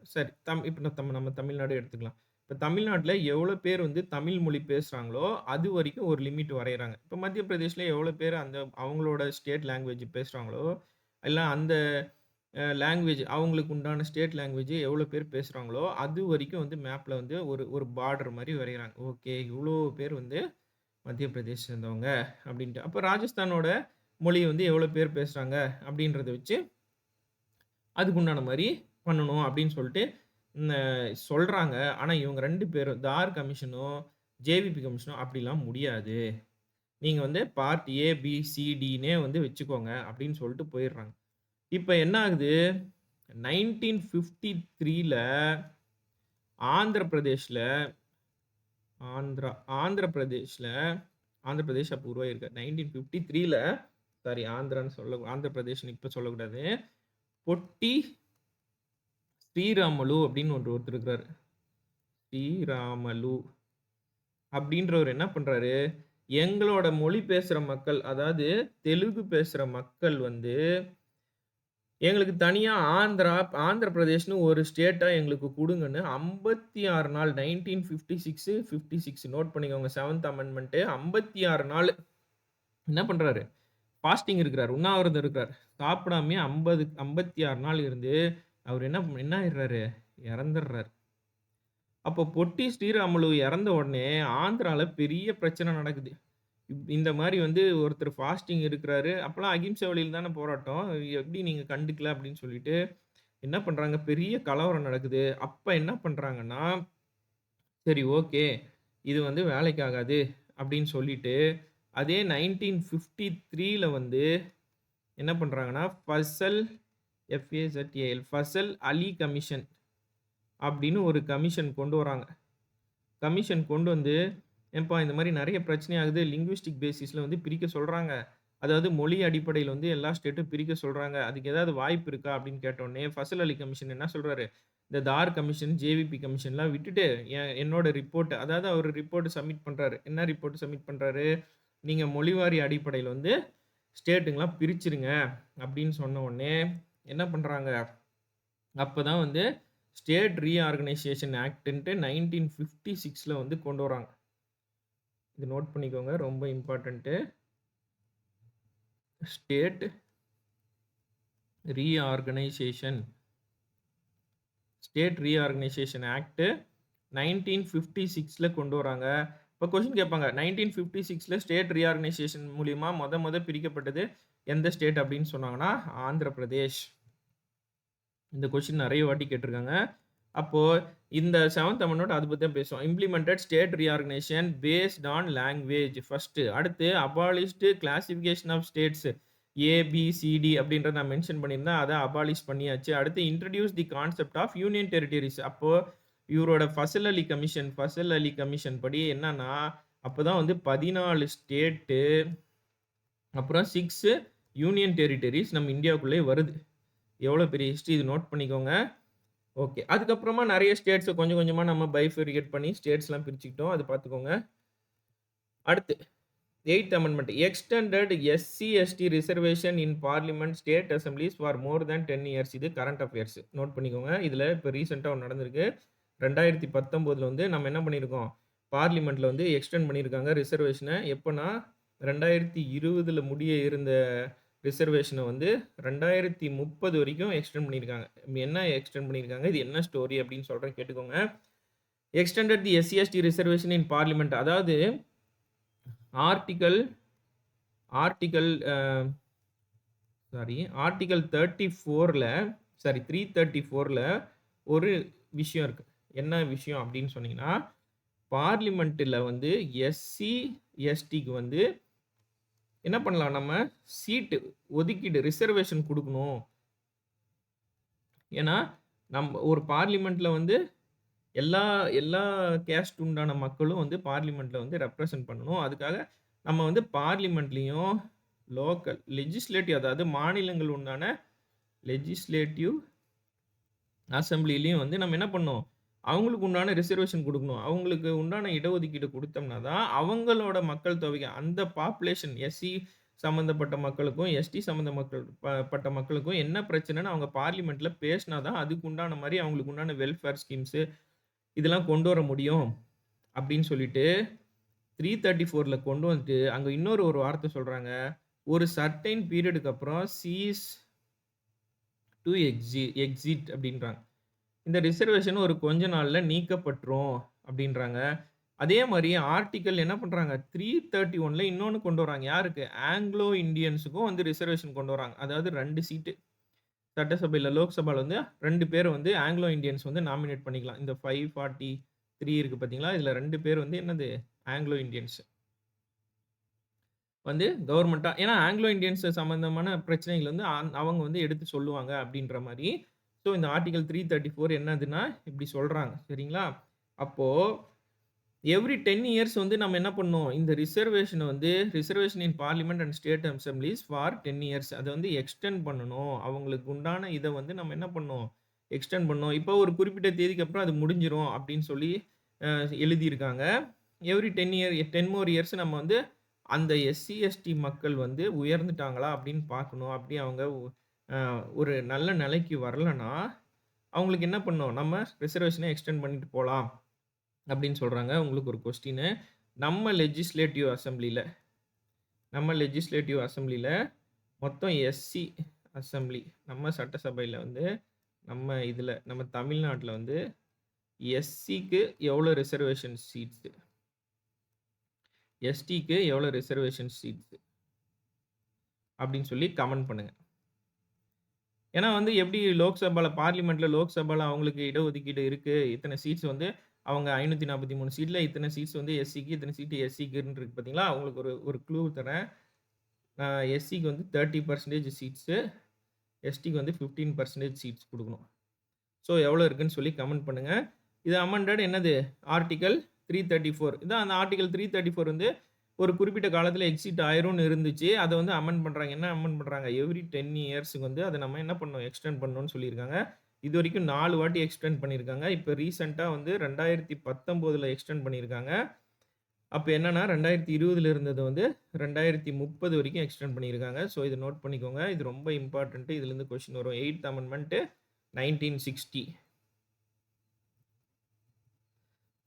Speaker 1: சரி இப்ப நம்ம தமிழ்நாடு எடுத்துக்கலாம். இப்ப தமிழ்நாட்டுல எவ்வளோ பேர் வந்து தமிழ் மொழி பேசுறாங்களோ, அது வரைக்கும் ஒரு லிமிட் வரையறாங்க. இப்ப மத்திய பிரதேஷ்ல எவ்வளோ பேர் அந்த அவங்களோட ஸ்டேட் லாங்குவேஜ் பேசுறாங்களோ, இல்ல அந்த லாங்குவேஜ் அவங்களுக்கு உண்டான ஸ்டேட் லாங்குவேஜ் எவ்வளோ பேர் பேசுறாங்களோ, அது வரைக்கும் வந்து மேப்ல வந்து ஒரு ஒரு பார்டர் மாரி வரையறாங்க. ஓகே, இவ்வளோ பேர் வந்து மத்திய பிரதேஷ் சேர்ந்தவங்க அப்படின்ட்டு. அப்ப ராஜஸ்தானோட மொழி வந்து எவ்வளோ பேர் பேசுறாங்க அப்படின்றத வச்சு அதுக்கு உண்டான மாரி பண்ணணும் அப்படின்னு சொல்லிட்டு சொல்றாங்க. ஆனா இவங்க 2 பேரும் தார் கமிஷனும், ஜேவிபி கமிஷனும் அப்படிலாம் முடியாது. நீங்க வந்து பார்ட் ஏ, பி, சி, டின்னே வந்து வச்சுக்கோங்க அப்படின்னு சொல்லிட்டு போயிடுறாங்க. இப்ப என்ன ஆகுது 1953ல ஆந்திர பிரதேஷ்ல ஆந்திரா ஆந்திர பிரதேஷ்ல ஆந்திர பிரதேஷ் அப்ப உருவாகிருக்கு. 1953ல சாரி ஆந்திரான்னு ஆந்திர பிரதேஷ்ன்னு இப்ப சொல்லக்கூடாது. பொட்டி ஸ்ரீராமலு அப்படின்னு ஒருத்தர் இருக்கிறாரு. ஸ்ரீராமலு அப்படின்றவர் என்ன பண்றாரு, எங்களோட மொழி பேசுற மக்கள், அதாவது தெலுங்கு பேசுற மக்கள் வந்து, எங்களுக்கு தனியா ஆந்திர பிரதேஷ்ன்னு ஒரு ஸ்டேட்டா எங்களுக்கு குடுங்கன்னு 56 நாள் 1956, 56 நோட் பண்ணிக்கோங்க. 7த் அமெண்ட்மென்ட் 56 நாள் என்ன பண்றாரு, ஃபாஸ்டிங் இருக்கிறாரு. உண்ணாவிரதம் இருக்கிறார். சாப்பிடாமயே 56 நாள் இருந்து, அவர் என்ன ஆயிடுறாரு, இறந்துடுறாரு. அப்போ பொட்டி ஸ்ரீராமுலு இறந்த உடனே ஆந்திரால பெரிய பிரச்சனை நடக்குது. இந்த மாரி வந்து ஒருத்தர் ஃபாஸ்டிங் இருக்கிறாரு. அப்பலாம் அகிம்சை வழியில தானே போராட்டம். எப்படி நீங்க கண்டுக்கல அப்படின்னு சொல்லிட்டு என்ன பண்றாங்க, பெரிய கலவரம் நடக்குது. அப்ப என்ன பண்றாங்கன்னா, சரி ஓகே. இது வந்து வேலைக்கு ஆகாது அப்படின்னு சொல்லிட்டு, அதே 1953ல வந்து என்ன பண்றாங்கன்னா, ஃபசல் அலி கமிஷன் அப்படின்னு ஒரு கமிஷன் கொண்டு வராங்க. கமிஷன் கொண்டு வந்து, "ஏன்பா இந்த மாரி நெறைய பிரச்சனை ஆகுது. லிங்குவிஸ்டிக் பேசிஸ்ல வந்து பிரிக்க சொல்றாங்க. அதாவது மொழி அடிப்படையில வந்து எல்லா ஸ்டேட்டும் பிரிக்க சொல்றாங்க. அதுக்கு ஏதாவது வாய்ப்பு இருக்கா?" அப்படின்னு கேட்டோனே, ஃபசல் அலி கமிஷன் என்ன சொல்றாரு, இந்த தார் கமிஷன், ஜேவிபி கமிஷன்லாம் விட்டுட்டு, என்னோட ரிப்போர்ட் அதாவது அவரு ரிப்போர்ட் சப்மிட் பண்றாரு. என்ன ரிப்போர்ட் சப்மிட் பண்றாரு? "நீங்க மொழிவாரி அடிப்படையில வந்து ஸ்டேட்டுங்கலாம் பிரிச்சுருங்க." அப்படின்னு சொன்ன உடனே என்ன பண்றாங்க, அப்பதான் வந்து ஸ்டேட் ரீஆர்கனைசேஷன் ஆக்ட்ன்ட்டு 1956ல வந்து கொண்டு வராங்க. இது நோட் பண்ணிக்கோங்க. ரொம்ப இம்பார்ட்டன்ட்டு. ஸ்டேட் ரீஆர்கனைசேஷன் ஆக்ட் 1956ல கொண்டு வராங்க. இப்ப கொஸ்டின் கேட்பாங்க. 1956ல ஸ்டேட் ரீஆர்கனைசேஷன் மூலியமா மொத பிரிக்கப்பட்டது எந்த ஸ்டேட் அப்படின்னு சொன்னாங்கன்னா, ஆந்திர பிரதேஷ். இந்த கொஸ்டின் நெறைய வாட்டி கேட்டிருக்காங்க. அப்போ இந்த 7த் அமெண்ட்மென்ட் அத பத்தி தான் பேசுவோம். Implemented state reorganisation based on language first. அடுத்து abolished classification of states A, B, C, D அப்படின்றத நான் மென்ஷன் பண்ணியிருந்தேன். அத அபாலிஷ் பண்ணியாச்சு. அடுத்து introduce the concept of union territories. அப்போ இவரோட ஃபசல் அலி கமிஷன் படி என்னன்னா, அப்பதான் வந்து 14 ஸ்டேட்டு அப்புறம் 6 யூனியன் டெரிட்டரிஸ் நம்ம இந்தியாவுக்குள்ளே வருது. எவ்வளோ பெரிய ஹிஸ்டரி இது நோட் பண்ணிக்கோங்க. ஓகே. அதுக்கப்புறமா நெறைய ஸ்டேட்ஸ கொஞ்சம் கொஞ்சமா நம்ம பைஃபர்கேட் பண்ணி ஸ்டேட்ஸ்லாம் பிரிச்சுக்கிட்டோம். அது பார்த்துக்கோங்க. அடுத்து 8த் amendment extended SC, ST reservation in parliament state assemblies for more than 10 years. இது கரண்ட் அஃபேர்ஸ். நோட் பண்ணிக்கோங்க. இதுல இப்ப ரீசென்ட்டா ஒண்ணு நடந்திருக்கு. 2019ல வந்து நம்ம என்ன பண்ணியிருக்கோம், பார்லிமென்ட்ல வந்து எக்ஸ்டெண்ட் பண்ணியிருக்காங்க ரிசர்வேஷன. எப்பன்னா 2020ல முடிய இருந்த ரிசர்வேஷனை வந்து 2030 வரைக்கும் எக்ஸ்டெண்ட் பண்ணியிருக்காங்க. என்ன எக்ஸ்டெண்ட் பண்ணியிருக்காங்க? இது என்ன ஸ்டோரி அப்படின்னு சொல்றேன் கேட்டுக்கோங்க. Extended the SC ST reservation in parliament. அதாவது ஆர்டிகல் ஆர்டிகல் ஆர்டிகல் 34ல 334ல ஒரு விஷயம் இருக்கு. என்ன விஷயம் அப்படின்னு சொன்னீங்கன்னா, பார்லிமெண்ட்ல வந்து எஸ்சி, எஸ்டிக்கு வந்து என்ன பண்ணலாம், நம்ம சீட்டு ஒதுக்கீடு ரிசர்வேஷன் குடுக்கணும். ஏன்னா, ஒரு பார்லிமெண்ட்ல வந்து எல்லா எல்லா கேஸ்ட் உண்டான மக்களும் வந்து பார்லிமெண்ட்ல வந்து ரெப்ரசன்ட் பண்ணணும். அதுக்காக நம்ம வந்து பார்லிமெண்ட்லயும் லோக்கல் லெஜிஸ்லேட்டிவ், அதாவது மாநிலங்கள் உண்டான லெஜிஸ்லேட்டிவ் அசெம்பிளிலயும் வந்து நம்ம என்ன பண்ணணும், அவங்களுக்கு உண்டான ரிசர்வேஷன் குடுக்கணும். அவங்களுக்கு உண்டான இடஒதுக்கீடு குடுத்தோம்னா தான், அவங்களோட மக்கள் தொகைக்கு அந்த பாப்புலேஷன் எஸ்சி சம்மந்தப்பட்ட மக்களுக்கும், எஸ்டி பட்ட மக்களுக்கும் என்ன பிரச்சனைன்னு அவங்க பார்லிமெண்ட்ல பேசினா தான், அதுக்கு உண்டான மாரி அவங்களுக்கு உண்டான வெல்ஃபேர் ஸ்கீம்ஸ் இதெல்லாம் கொண்டு வர முடியும். அப்படின்னு சொல்லிட்டு 334ல கொண்டு வந்துட்டு, அங்க ஒரு வார்த்தை சொல்றாங்க. ஒரு சர்டைன் பீரியடுக்கு அப்புறம் சீஸ் டூ எக்ஸிட் அப்படின்றாங்க. இந்த ரிசர்வேஷன் ஒரு கொஞ்ச நாள்ல நீக்கப்பட்டுரும் அப்படின்றாங்க. அதே மாரி ஆர்டிக்கல் என்ன பண்றாங்க, 331ல இன்னொன்னு கொண்டு வராங்க. யாருக்கு? ஆங்கிலோ இந்தியன்ஸுக்கும் வந்து ரிசர்வேஷன் கொண்டு வராங்க. அதாவது 2 சீட்டு. சட்டசபையில, லோக்சபால வந்து 2 பேர் வந்து ஆங்கிலோ இந்தியன்ஸ் வந்து நாமினேட் பண்ணிக்கலாம். இந்த 543 இருக்கு பார்த்தீங்களா? இதுல 2 பேர் வந்து என்னது? Anglo Indians. வந்து கவர்மெண்ட்டா, ஏன்னா ஆங்கிலோ இந்தியன்ஸ் சம்மந்தமான பிரச்சனைகள் வந்து அவங்க வந்து எடுத்து சொல்லுவாங்க அப்படின்ற மாரி. ஸோ இந்த ஆர்டிகல் 334 என்னதுன்னா, இப்படி சொல்றாங்க. சரிங்களா? அப்போ எவ்ரி 10 இயர்ஸ் வந்து நம்ம என்ன பண்ணணும், இந்த reservation in parliament and state assemblies for 10 years அத வந்து எக்ஸ்டெண்ட் பண்ணணும். அவங்களுக்கு உண்டான இத வந்து நம்ம என்ன பண்ணணும், எக்ஸ்டெண்ட் பண்ணணும். இப்போ ஒரு குறிப்பிட்ட தேதிக்கு அப்புறம் அது முடிஞ்சிரும் அப்படின்னு சொல்லி எழுதியிருக்காங்க. எவ்ரி 10 மோர் இயர்ஸ் நம்ம வந்து அந்த எஸ்சி, எஸ்டி மக்கள் வந்து உயர்ந்துட்டாங்களா அப்படின்னு பார்க்கணும். அப்படி அவங்க ஒரு நல்ல நிலைக்கு வரலன்னா, அவங்களுக்கு என்ன பண்ணணும், நம்ம ரிசர்வேஷன எக்ஸ்டெண்ட் பண்ணிட்டு போலாம் அப்படின்னு சொல்றாங்க. உங்களுக்கு ஒரு கொஸ்டினு. நம்ம லெஜிஸ்லேட்டிவ் அசெம்பிளில மொத்தம் எஸ்சி அசெம்பிளி, நம்ம சட்டசபையில வந்து நம்ம தமிழ்நாட்டுல வந்து எஸ்சிக்கு எவ்வளோ ரிசர்வேஷன் சீட்ஸ், எஸ்டிக்கு எவ்வளோ ரிசர்வேஷன் சீட்ஸ் அப்படின்னு சொல்லி கமெண்ட் பண்ணுங்க. ஏன்னா வந்து எப்படி லோக்சபால அவங்களுக்கு இடஒதுக்கீடு இருக்கு. இத்தனை சீட்ஸ் வந்து அவங்க 543 சீட்ல இத்தனை சீட்ஸ் வந்து எஸ்சிக்கு, இத்தனை சீட் எஸ்சிக்குன்னு இருக்கு பார்த்தீங்களா? அவங்களுக்கு ஒரு க்ளூ தரேன். எஸ்சிக்கு வந்து 30% சீட்ஸு, எஸ்டிக்கு வந்து 15% சீட்ஸ் குடுக்கணும். ஸோ எவ்வளோ இருக்குன்னு சொல்லி கமெண்ட் பண்ணுங்க. இது அமெண்டட் என்னது? ஆர்டிகல் 334. இதான் அந்த ஆர்டிகல் 334 வந்து ஒரு குறிப்பிட்ட காலத்துல எக்ஸிட் ஆயிரும்னு இருந்துச்சு. அத வந்து அமெண்ட் பண்றாங்க. என்ன அமெண்ட் பண்றாங்க? எவ்ரி 10 இயர்ஸ்க்கு வந்து அத நம்ம என்ன பண்ணணும்? எக்ஸ்டெண்ட் பண்ணணும்னு சொல்லியிருக்காங்க. இதுவரைக்கும் 4 வாட்டி எக்ஸ்டெண்ட் பண்ணியிருக்காங்க. இப்ப ரீசென்ட்டா வந்து 2019ல எக்ஸ்டெண்ட் பண்ணியிருக்காங்க. அப்ப என்னன்னா 2020ல இருந்தது வந்து 2030 வரைக்கும் எக்ஸ்டெண்ட் பண்ணியிருக்காங்க. ஸோ இத நோட் பண்ணிக்கோங்க. இது ரொம்ப இம்பார்ட்டன்ட். இதுலருந்து கொஸ்டின் வரும். 8th amendment 1960.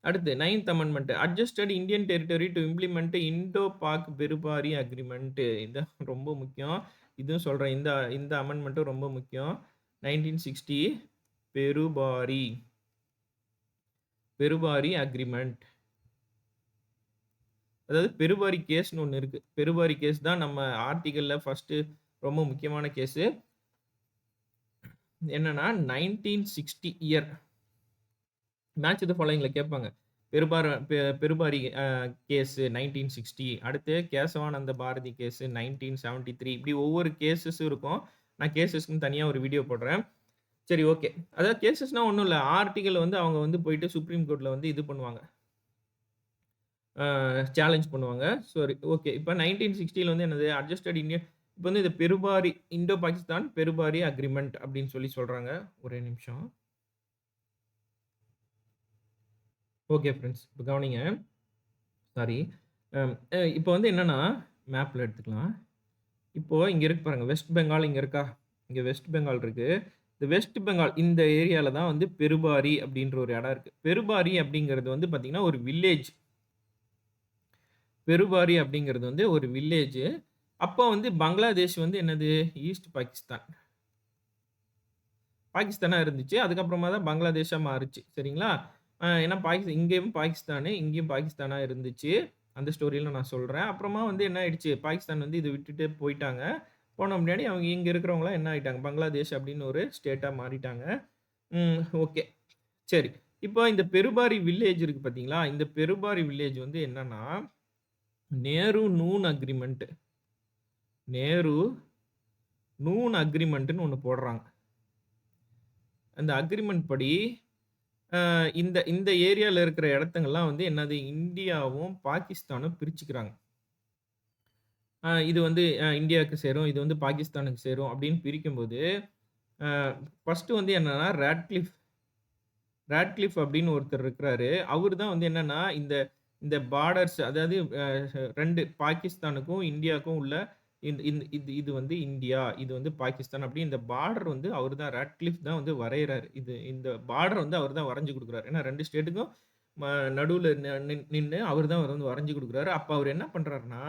Speaker 1: அடுத்து 9th amendment adjusted Indian territory to implement Indo Pak Berubari agreement. இது ரொம்ப முக்கியம். இதுவும் சொல்றேன். இந்த அமெண்ட்மென்ட்டும் ரொம்ப முக்கியம். 1960 பெருபாரி அக்ரிமெண்ட். அதாவது பெருபாரி கேஸ்னு ஒண்ணு இருக்கு. பெருபாரி கேஸ் தான் நம்ம ஆர்டிகல்ல ஃபர்ஸ்ட் ரொம்ப முக்கியமான கேஸ். என்னன்னா 1960 இயர் மேட்ச் தி ஃபாலோயிங்ல கேட்பாங்க. பெருபாரி கேஸ் 1960. அடுத்து கேசவானந்த பாரதி கேஸ் 1973. இப்படி ஒவ்வொரு கேஸஸும் இருக்கும். நான் கேஸஸ்க்குன்னு தனியா ஒரு வீடியோ போடுறேன். சரி, ஓகே. அதாவது கேஸஸ்னா ஒண்ணும் இல்ல. ஆர்டிகல் வந்து அவங்க வந்து போயிட்டு சுப்ரீம் கோர்ட்ல வந்து இது பண்ணுவாங்க. சேலஞ்ச் பண்ணுவாங்க. சரி, ஓகே. இப்ப 1960ல வந்து என்னது? அட்ஜஸ்டட் இந்தியன், இப்ப வந்து இது பெருபாரி இந்தோ பாகிஸ்தான் பெருபாரி அக்ரிமெண்ட் அப்படின்னு சொல்லி சொல்றாங்க. ஒரே நிமிஷம். ஓகே ஃப்ரெண்ட்ஸ், இப்போ கவனிங்க. சாரி. இப்போ வந்து என்னன்னா, மேப்ல எடுத்துக்கலாம். இப்போ இங்க இருக்கு பாருங்க. வெஸ்ட் பெங்கால் இங்க இருக்கா? இங்க வெஸ்ட் பெங்கால் இருக்கு. இந்த வெஸ்ட் பெங்கால் இந்த ஏரியால தான் வந்து பெருபாரி அப்படின்ற ஒரு இடம் இருக்கு. பெருபாரி அப்படிங்கிறது வந்து பார்த்தீங்கன்னா ஒரு வில்லேஜ். பெருபாரி அப்படிங்கிறது வந்து ஒரு வில்லேஜ். அப்போ வந்து பங்களாதேஷ் வந்து என்னது? ஈஸ்ட் பாகிஸ்தான். பாகிஸ்தானா இருந்துச்சு. அதுக்கப்புறமா தான் பங்களாதேஷா மாறுச்சு. சரிங்களா? ஏன்னா இங்கேயும் பாகிஸ்தானு, இங்கேயும் பாகிஸ்தானா இருந்துச்சு. அந்த ஸ்டோரியெல்லாம் நான் சொல்றேன். அப்புறமா வந்து என்ன ஆயிடுச்சு, பாகிஸ்தான் வந்து இத விட்டுட்டு போயிட்டாங்க. போன முன்னாடி அவங்க இங்க இருக்கிறவங்கலாம் என்ன ஆயிட்டாங்க, பங்களாதேஷ் அப்படின்னு ஒரு ஸ்டேட்டா மாறிட்டாங்க. ஓகே. சரி. இப்போ இந்த பெருபாரி வில்லேஜ் இருக்கு பார்த்தீங்களா? இந்த பெருபாரி வில்லேஜ் வந்து என்னன்னா, நேரு நூன் அக்ரீமென்ட். நேரு நூன் அக்ரீமென்ட்ன்னு ஒண்ணு போடுறாங்க. அந்த அக்ரீமென்ட் படி இந்த இந்த ஏரியால இருக்கிற இடத்துங்கலாம் வந்து என்னது இந்தியாவும், பாகிஸ்தானும் பிரிச்சுக்கிறாங்க. இது வந்து இந்தியாவுக்கு சேரும். இது வந்து பாகிஸ்தானுக்கு சேரும் அப்படின்னு பிரிக்கும்போது, அ ஃபர்ஸ்ட்டு வந்து என்னன்னா ராட்கிளிஃப் அப்படின்னு ஒருத்தர் இருக்கிறாரு. அவரு தான் வந்து என்னன்னா, இந்த இந்த பார்டர்ஸ் அதாவது 2 பாகிஸ்தானுக்கும், இந்தியாவுக்கும் உள்ள இந்த இந்த இது இது வந்து இந்தியா, இது வந்து பாகிஸ்தான் அப்படி இந்த பார்டர் வந்து அவரு தான் ராட்கிளிஃப் தான் வந்து வரையறாரு. இந்த பார்டர் வந்து அவரு தான் வரைஞ்சு குடுக்குறாரு. ஏன்னா 2 ஸ்டேட்டுக்கும் நடுவுல நின்னு அவரு தான் வந்து வரைஞ்சு குடுக்குறாரு. அப்ப அவரு என்ன பண்றாருன்னா,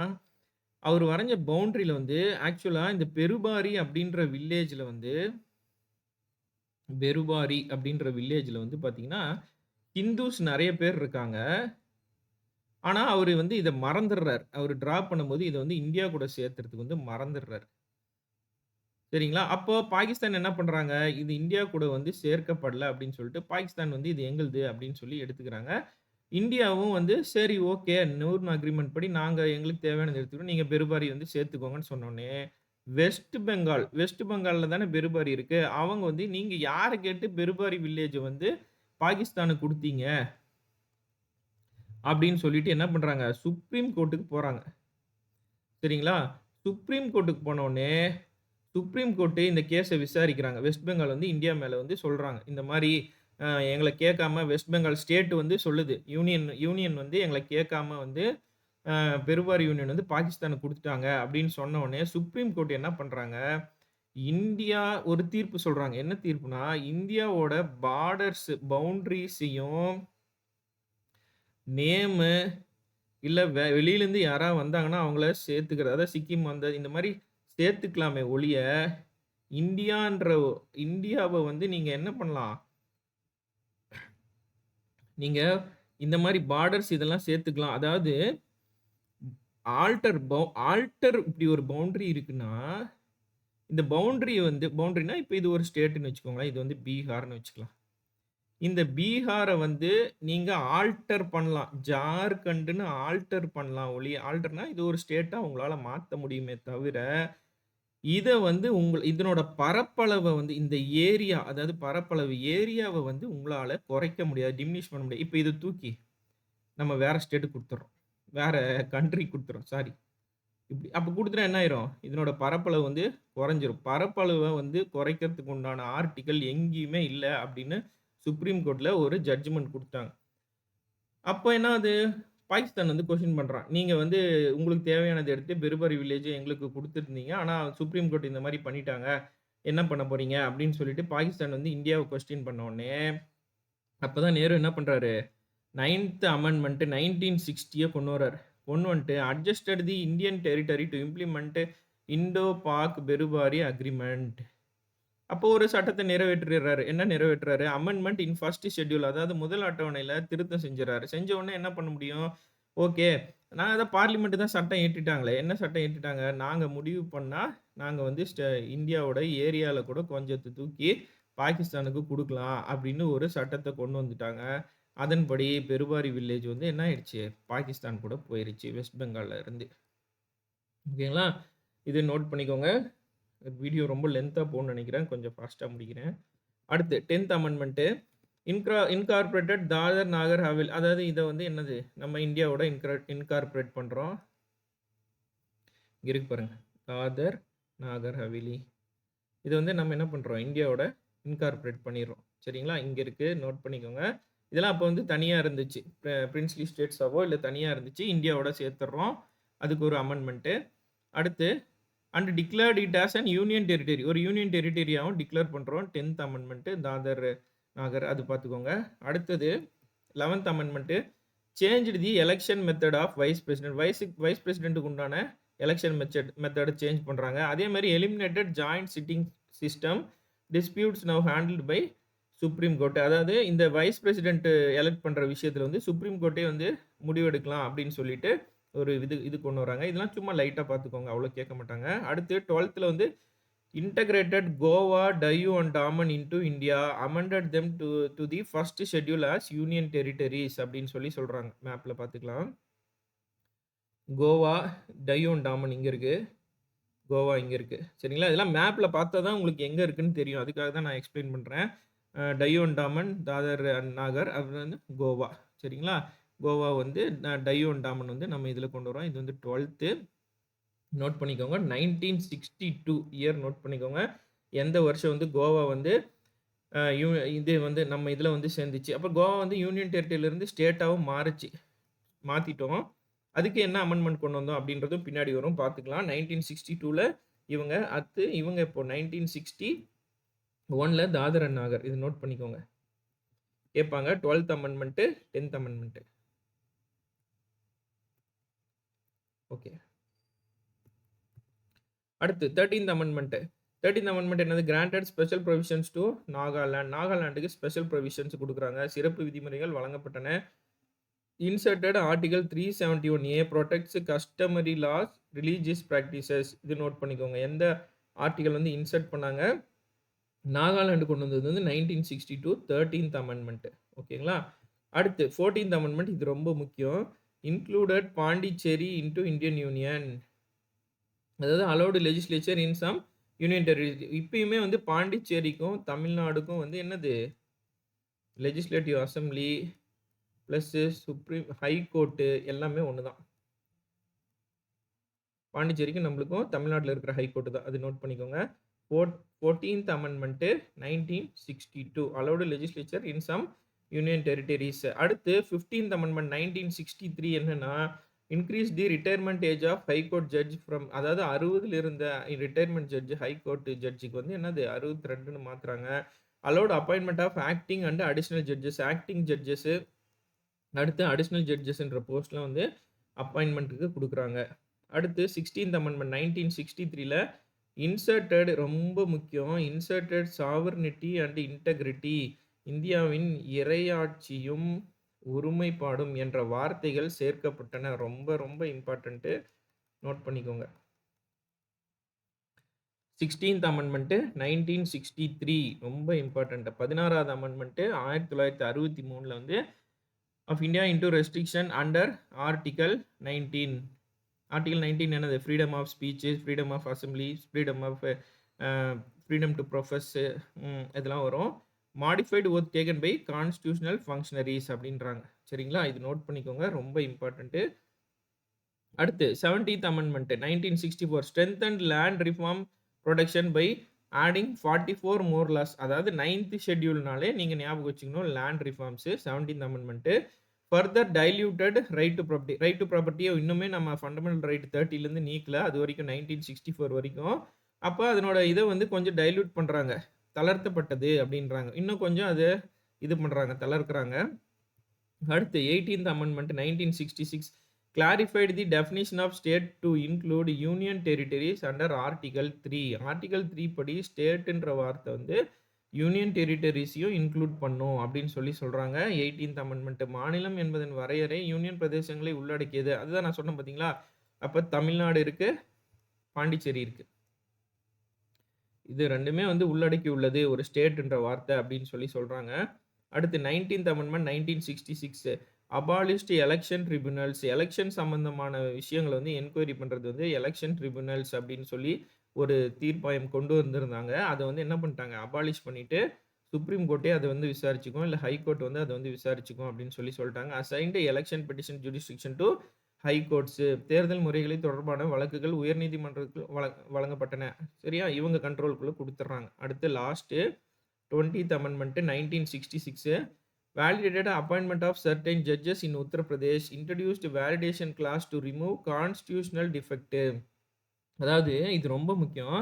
Speaker 1: அவரு வரைஞ்ச பவுண்டரில வந்து ஆக்சுவலா இந்த பெருபாரி அப்படின்ற வில்லேஜ்ல வந்து பெருபாரி அப்படின்ற வில்லேஜ்ல வந்து பார்த்தீங்கன்னா, ஹிந்துஸ் நெறைய பேர் இருக்காங்க. ஆனா, அவரு வந்து இத மறந்துடுறாரு. அவரு டிரா பண்ணும்போது இத வந்து இந்தியா கூட சேர்த்துறதுக்கு வந்து மறந்துடுறாரு. சரிங்களா? அப்போ பாகிஸ்தான் என்ன பண்றாங்க, இது இந்தியா கூட வந்து சேர்க்கப்படல அப்படின்னு சொல்லிட்டு, பாகிஸ்தான் வந்து இது எங்களுது அப்படின்னு சொல்லி எடுத்துக்கிறாங்க. இந்தியாவும் வந்து சரி ஓகே, நூர்ன் அக்ரீமெண்ட் படி நாங்க எங்களுக்கு தேவையானத எடுத்துக்கிறோம். நீங்க பெருபாரி வந்து சேர்த்துக்கோங்கன்னு சொன்னோனே, வெஸ்ட் பெங்கால்ல தானே பெருபாரி இருக்கு. அவங்க வந்து நீங்க யார கேட்டு பெருபாரி வில்லேஜ வந்து பாகிஸ்தானுக்கு குடுத்தீங்க? அப்படின்னு சொல்லிட்டு என்ன பண்றாங்க, சுப்ரீம் கோர்ட்க்கு போறாங்க. சரிங்களா? சுப்ரீம் கோர்ட்க்கு போனோனே, சுப்ரீம் கோர்ட் இந்த கேஸ விசாரிக்கிறாங்க. வெஸ்ட் பெங்கால் வந்து இந்தியா மேல வந்து சொல்றாங்க. இந்த மாரி எங்கள கேட்காம வெஸ்ட் பெங்கால் ஸ்டேட் வந்து சொல்லுது. யூனியன் யூனியன் வந்து எங்கள கேட்காம வந்து பெருவாரி யூனியன் வந்து பாகிஸ்தானுக்கு குடுத்துட்டாங்க அப்படின்னு சொன்ன உடனே, சுப்ரீம் கோர்ட் என்ன பண்றாங்க, இந்தியா ஒரு தீர்ப்பு சொல்றாங்க. என்ன தீர்ப்புனா, இந்தியாவோட பார்டர்ஸ் பவுண்டரீஸையும் நேமு இல்ல வெளியிலேருந்து யாராவது வந்தாங்கன்னா, அவங்கள சேர்த்துக்கிறது. அதாவது சிக்கிம் வந்த இந்த மாரி சேர்த்துக்கலாமே ஒழிய, இந்தியான்ற இந்தியாவ வந்து நீங்க என்ன பண்ணலாம், நீங்க இந்த மாரி பார்டர்ஸ் இதெல்லாம் சேர்த்துக்கலாம். அதாவது ஆல்டர் இப்படி ஒரு பவுண்டரி இருக்குன்னா, இந்த பவுண்டரினா இப்ப இது ஒரு ஸ்டேட்ன்னு வச்சுக்கோங்களேன். இது வந்து பீகார்ன்னு வச்சுக்கலாம். இந்த பீகார வந்து நீங்க ஆல்டர் பண்ணலாம். ஜார்க்கண்ட்ன்னு ஆல்டர் பண்ணலாம் ஒழிய ஆல்டர்னா இது ஒரு ஸ்டேட்டா உங்களால மாத்த முடியுமே தவிர, இத வந்து இதனோட பரப்பளவ வந்து இந்த ஏரியா அதாவது பரப்பளவு ஏரியாவ வந்து உங்களால குறைக்க முடியாது. டிமினிஷ் பண்ண முடியாது. இப்ப இத தூக்கி நம்ம வேற ஸ்டேட்டுக்கு குடுத்துர்றோம். வேற கண்ட்ரிக்கு குடுத்துர்றோம். சாரி. இப்படி அப்ப குடுத்துட்டா என்ன ஆயிரும்? இதனோட பரப்பளவு வந்து குறைஞ்சிரும். பரப்பளவ வந்து குறைக்கிறதுக்கு உண்டான ஆர்டிகள் எங்கேயுமே இல்ல அப்படின்னு சுப்ரீம் கோர்ட்ல ஒரு ஜட்ஜ்மென்ட் குடுத்தாங்க. அப்ப என்ன ஆகுது? பாகிஸ்தான் வந்து கொஸ்டின் பண்றான். நீங்க வந்து உங்களுக்கு தேவையானத எடுத்து பெர்பரி வில்லேஜ் எங்களுக்கு குடுத்துருந்தீங்க. ஆனா சுப்ரீம் கோர்ட் இந்த மாரி பண்ணிட்டாங்க. என்ன பண்ண போறீங்க? அப்படின்னு சொல்லிட்டு பாகிஸ்தான் வந்து இந்தியாவ கொஸ்டின் பண்ண உடனே, அப்பதான் நேரு என்ன பண்றாரு? 9த் அமெண்ட்மென்ட் 1960 கொண்டு வராரு. கொண்டு வந்துட்டு adjusted the Indian territory to implement Indo Pak Berubari agreement. அப்போ ஒரு சட்டத்த நிறைவேற்றிறாரு. என்ன நிறைவேற்றுறாரு? அமெண்ட்மென்ட் இன் ஃபர்ஸ்ட் ஷெட்யூல் அதாவது முதல் அட்டவணையில திருத்தம் செஞ்சுறாரு. செஞ்ச உடனே என்ன பண்ண முடியும்? ஓகே. நான் அதான் பார்லிமென்ட் தான் சட்டம் இயற்றிட்டாங்களே. என்ன சட்டம் இயற்றிட்டாங்க? நாங்க முடிவு பண்ணா, நாங்க வந்து இந்தியாவோட ஏரியால கூட கொஞ்சத்த தூக்கி பாகிஸ்தானுக்கு குடுக்கலாம் அப்படின்னு ஒரு சட்டத்த கொண்டு வந்துட்டாங்க. அதன்படி பெருபாரி வில்லேஜ் வந்து என்ன ஆயிடுச்சு? பாகிஸ்தான் கூட போயிருச்சு. வெஸ்ட் பெங்கால்ல இருந்து. ஓகேங்களா? இத நோட் பண்ணிக்கோங்க. வீடியோ ரொம்ப லென்த்தா போகும்னு நெனைக்கிறேன். கொஞ்சம் ஃபாஸ்ட்டா முடிக்கிறேன். அடுத்து 10த் அமெண்ட்மென்ட் இன்கார்ப்பரேட்டட் தாதர் நாகர் ஹவேலி அதாவது இத வந்து என்னது? நம்ம இந்தியாவோட இன்கார்ப்பரேட் பண்றோம். இங்க இருக்கு பாருங்க. தாதர் நாகர் ஹவேலி. இத வந்து நம்ம என்ன பண்றோம்? இந்தியாவோட இன்கார்ப்பரேட் பண்ணிர்றோம். சரிங்களா? இங்க இருக்கு. நோட் பண்ணிக்கோங்க. இதெல்லாம் அப்ப வந்து தனியா இருந்துச்சு. பிரின்ஸ்லி ஸ்டேட்ஸாவோ இல்ல தனியா இருந்துச்சு. இந்தியாவோட சேர்த்துர்றோம். அதுக்கு ஒரு அமெண்ட்மென்ட். அடுத்து and declared it as an union territory. ஒரு யூனியன் டெரிட்டரியாவும் டிக்ளேர் பண்றோம். 10த் அமெண்ட்மென்ட் தாதர் நாகர் அது பார்த்துக்கோங்க. அடுத்தது 11த் amendment changed the election method of vice president. Vice பிரசிடென்ட்க்கு உண்டான எலெக்ஷன் மெத்தட் சேஞ்ச் பண்றாங்க. அதே மாரி eliminated joint sitting system disputes now handled by supreme court. அதாவது இந்த வைஸ் பிரசிடென்ட் எலெக்ட் பண்ற விஷயத்துல வந்து சுப்ரீம் கோர்ட்டே வந்து முடிவெடுக்கலாம் அப்படின்னு சொல்லிட்டு ஒரு இது கொண்டு வராங்க. இதெல்லாம் சும்மா லைட்டா பார்த்துக்கோங்க. அவ்வளோ கேட்க மாட்டாங்க. அடுத்து 12th வந்து integrated Goa, Diu and Daman into India amended them to the first schedule as union territories அப்படின்னு சொல்றாங்க. மேப்ல பார்த்துக்கலாம். கோவா, டையூ அண்ட் டாமன் இங்க இருக்கு. கோவா இங்க இருக்கு. சரிங்களா? இதெல்லாம் மேப்ல பார்த்தா தான் உங்களுக்கு எங்க இருக்குன்னு தெரியும். அதுக்காக தான் நான் எக்ஸ்பிளைன் பண்றேன். டையூ அண்ட் டாமன், தாதர் அண்ட் நாகர், அப்புறம் வந்து கோவா. சரிங்களா? கோவா வந்து டையூ அண்ட் டாமன் வந்து நம்ம இதில கொண்டு வரோம். இது வந்து 12th நோட் பண்ணிக்கோங்க. 1962 இயர் நோட் பண்ணிக்கோங்க. எந்த வருஷம் வந்து கோவா வந்து அ யூ இது வந்து நம்ம இதில வந்து சேர்ந்துச்சு. அப்ப கோவா வந்து யூனியன் டெரிட்டரியிலிருந்து ஸ்டேட்டாவும் மாறுச்சு. மாத்திட்டோம். அதுக்கு என்ன அமெண்ட்மென்ட் கொண்டு வந்தோம் அப்படின்றதும் பின்னாடி வரும் பார்த்துக்கலாம். 1962ல இவங்க இவங்க இப்போ 1961ல தாதர் அண்ட் நாகர். இத நோட் பண்ணிக்கோங்க. கேட்பாங்க 12th amendment, 10th amendment. Okay. அடுத்து 13th அமெண்ட்மென்ட். 13th அமெண்ட்மென்ட் என்னது? Granted special provisions to Nagaland. நாகாலாந்துக்கு ஸ்பெஷல் ப்ரொவிஷன்ஸ் குடுக்குறாங்க. சிறப்பு விதிமுறைகள் வழங்கப்பட்டன. Inserted article 371A protects customary laws, religious practices. இது நோட் பண்ணிக்கோங்க. எந்த ஆர்டிகல் வந்து இன்சர்ட் பண்ணாங்க? நாகாலாந்து கொண்டு வந்தது வந்து 1962 13th அமெண்ட்மென்ட். ஓகேங்களா? அடுத்து 14th அமெண்ட்மென்ட். இது ரொம்ப முக்கியம். Included Pondicherry into Indian union. அதாவது allowed legislature in some union territory. இப்பயுமே வந்து பாண்டிச்சேரிக்கும் தமிழ்நாடுக்கும் வந்து என்னது? Legislative assembly plus supreme high court எல்லாமே ஒண்ணு தான். பாண்டிச்சேரிக்கும் நம்மளுக்கும் தமிழ்நாட்டுல இருக்கிற ஹை கோர்ட் தான். அது நோட் பண்ணிக்கோங்க. 14th amendment 1962 allowed legislature in some union territories. அடுத்து 15th அமெண்ட்மென்ட் 1963 என்னன்னா increase the retirement age of high court judge from, அதாவது 60ல இருந்த ரிட்டையர்மெண்ட் ஜட்ஜ் ஹை கோர்ட் ஜட்ஜுக்கு வந்து என்னது 62ன்னு மாத்துறாங்க. Allowed appointment of acting and additional judges. Acting judges அடுத்து அடிஷனல் ஜட்ஜஸ்ன்ற போஸ்ட்லாம் வந்து அப்பாயின்மெண்ட்டுக்கு குடுக்குறாங்க. அடுத்து 16th அமெண்ட்மென்ட் 1963ல இன்சர்ட்டட், ரொம்ப முக்கியம், இன்சர்ட்டட் சாவர்னிட்டி அண்ட் இன்டெகிரிட்டி, இந்தியாவின் இறையாட்சியும் ஒருமைப்பாடும் என்ற வார்த்தைகள் சேர்க்கப்பட்டன. ரொம்ப ரொம்ப இம்பார்ட்டன்ட். நோட் பண்ணிக்கோங்க. 16th அமெண்ட்மென்ட் 1963 ரொம்ப இம்பார்ட்டன்ட். 16வது அமெண்ட்மென்ட் 1963ல வந்து of India into restriction under article 19. Article 19 என்னது? Freedom of speech, freedom of assembly, freedom to profess, இதெல்லாம் வரும். Modified oath taken by constitutional functionaries அப்படின்றாங்க. சரிங்களா? இது நோட் பண்ணிக்கோங்க. ரொம்ப இம்பார்ட்டன்ட். அடுத்து 17th amendment 1964 strengthened land reform protection by adding 44 more laws. அதாவது 9th ஷெட்யூல்னாலே நீங்க ஞாபகம் வச்சுக்கணும் land reforms. 17th amendment further diluted right to property. Right to ப்ராப்பர்ட்டியை இன்னுமே நம்ம ஃபண்டமெண்டல் ரைட் 30லேருந்து நீக்கல. அது வரைக்கும் 1964 வரைக்கும். அப்போ அதனோட இதை வந்து கொஞ்சம் டைல்யூட் பண்றாங்க. தளர்த்தப்பட்டது அப்படின்றாங்க. இன்னும் கொஞ்சம் அதை இது பண்றாங்க, தளர்க்கிறாங்க. அடுத்து 18th amendment 1966 clarified the definition of state to include union territories under article 3. article 3 படி ஸ்டேட்ன்ற வார்த்தை வந்து யூனியன் டெரிட்டரிஸையும் இன்க்ளூட் பண்ணும் அப்படின்னு சொல்றாங்க. 18th amendment. மாநிலம் என்பதன் வரையறை யூனியன் பிரதேசங்களை உள்ளடக்கியது. அதுதான் நான் சொன்னேன் பாத்தீங்களா? அப்ப தமிழ்நாடு இருக்கு, பாண்டிச்சேரி இருக்கு. இது ரெண்டுமே வந்து உள்ளடக்கி உள்ளது ஒரு ஸ்டேட்ன்ற வார்த்தை அப்படின்னு சொல்றாங்க. அடுத்து 19th amendment 1966 abolished election tribunals. Election சம்பந்தமான விஷயங்களை வந்து என்கொயரி பண்றது வந்து எலெக்ஷன் ட்ரிபியூனல்ஸ் அப்படின்னு சொல்லி ஒரு தீர்ப்பாயம் கொண்டு வந்திருந்தாங்க. அதை வந்து என்ன பண்ணிட்டாங்க? அபாலிஷ் பண்ணிட்டு சுப்ரீம் கோர்ட்டே அதை வந்து விசாரிச்சுக்கும், இல்லை ஹை கோர்ட் வந்து அதை வந்து விசாரிச்சுக்கும் அப்படின்னு சொல்லிட்டாங்க. Assigned election petition jurisdiction to high courts. தேர்தல் முறைகளை தொடர்பான வழக்குகள் உயர்நீதிமன்றத்துக்கு வழங்கப்பட்டன. சரியா? இவங்க கண்ட்ரோலுக்குள்ள கொடுத்துட்றாங்க. அடுத்து last 20th amendment 1966 validated appointment of certain judges in Uttar Pradesh, introduced validation clause to remove constitutional defect. அதாவது இது ரொம்ப முக்கியம்.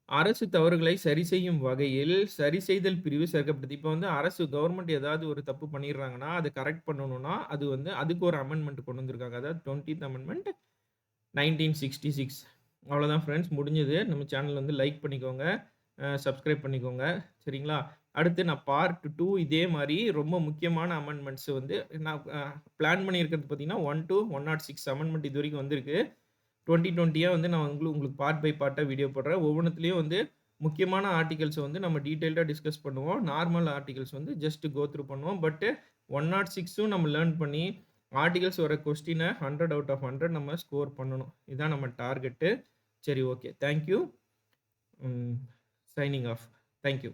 Speaker 1: அரசு தவறுகளை சரி செய்யும் வகையில் சரி செய்தல் பிரிவு சேர்க்கப்பட்டது. இப்போ வந்து அரசு கவர்மெண்ட் ஏதாவது ஒரு தப்பு பண்ணிடுறாங்கன்னா அதை கரெக்ட் பண்ணணும்னா அது வந்து அதுக்கு ஒரு அமெண்ட்மெண்ட் கொண்டு வந்திருக்காங்க. அதாவது 20th அமெண்ட்மெண்ட் 1966 அவ்வளோதான் ஃப்ரெண்ட்ஸ் முடிஞ்சது. நம்ம சேனல் வந்து லைக் பண்ணிக்கோங்க. சப்ஸ்கிரைப் பண்ணிக்கோங்க. சரிங்களா? அடுத்து நான் பார்ட் 2 இதே மாரி ரொம்ப முக்கியமான அமெண்ட்மெண்ட்ஸ் வந்து நான் பிளான் பண்ணியிருக்கிறது பார்த்தீங்கன்னா, 1 to 106 அமெண்ட்மெண்ட் இதுவரைக்கும் வந்திருக்கு. 2020 வந்து நான் உங்களுக்கு பார்ட் பை பார்ட்டா வீடியோ போடுறேன். ஒவ்வொன்னுத்துலயும் வந்து முக்கியமான ஆர்டிகிள்ஸ வந்து நம்ம டீட்டெயில்டா டிஸ்கஸ் பண்ணுவோம். நார்மல் ஆர்டிகிள்ஸ் வந்து ஜஸ்ட் கோ த்ரூ பண்ணுவோம். பட் 106ம் நம்ம லேர்ன் பண்ணி ஆர்டிகிள்ஸ் வர கொஸ்டின 100 அவுட் ஆஃப் 100 நம்ம ஸ்கோர் பண்ணணும். இதான் நம்ம டார்கெட்டு. சரி okay. Thank you. Signing off. Thank you.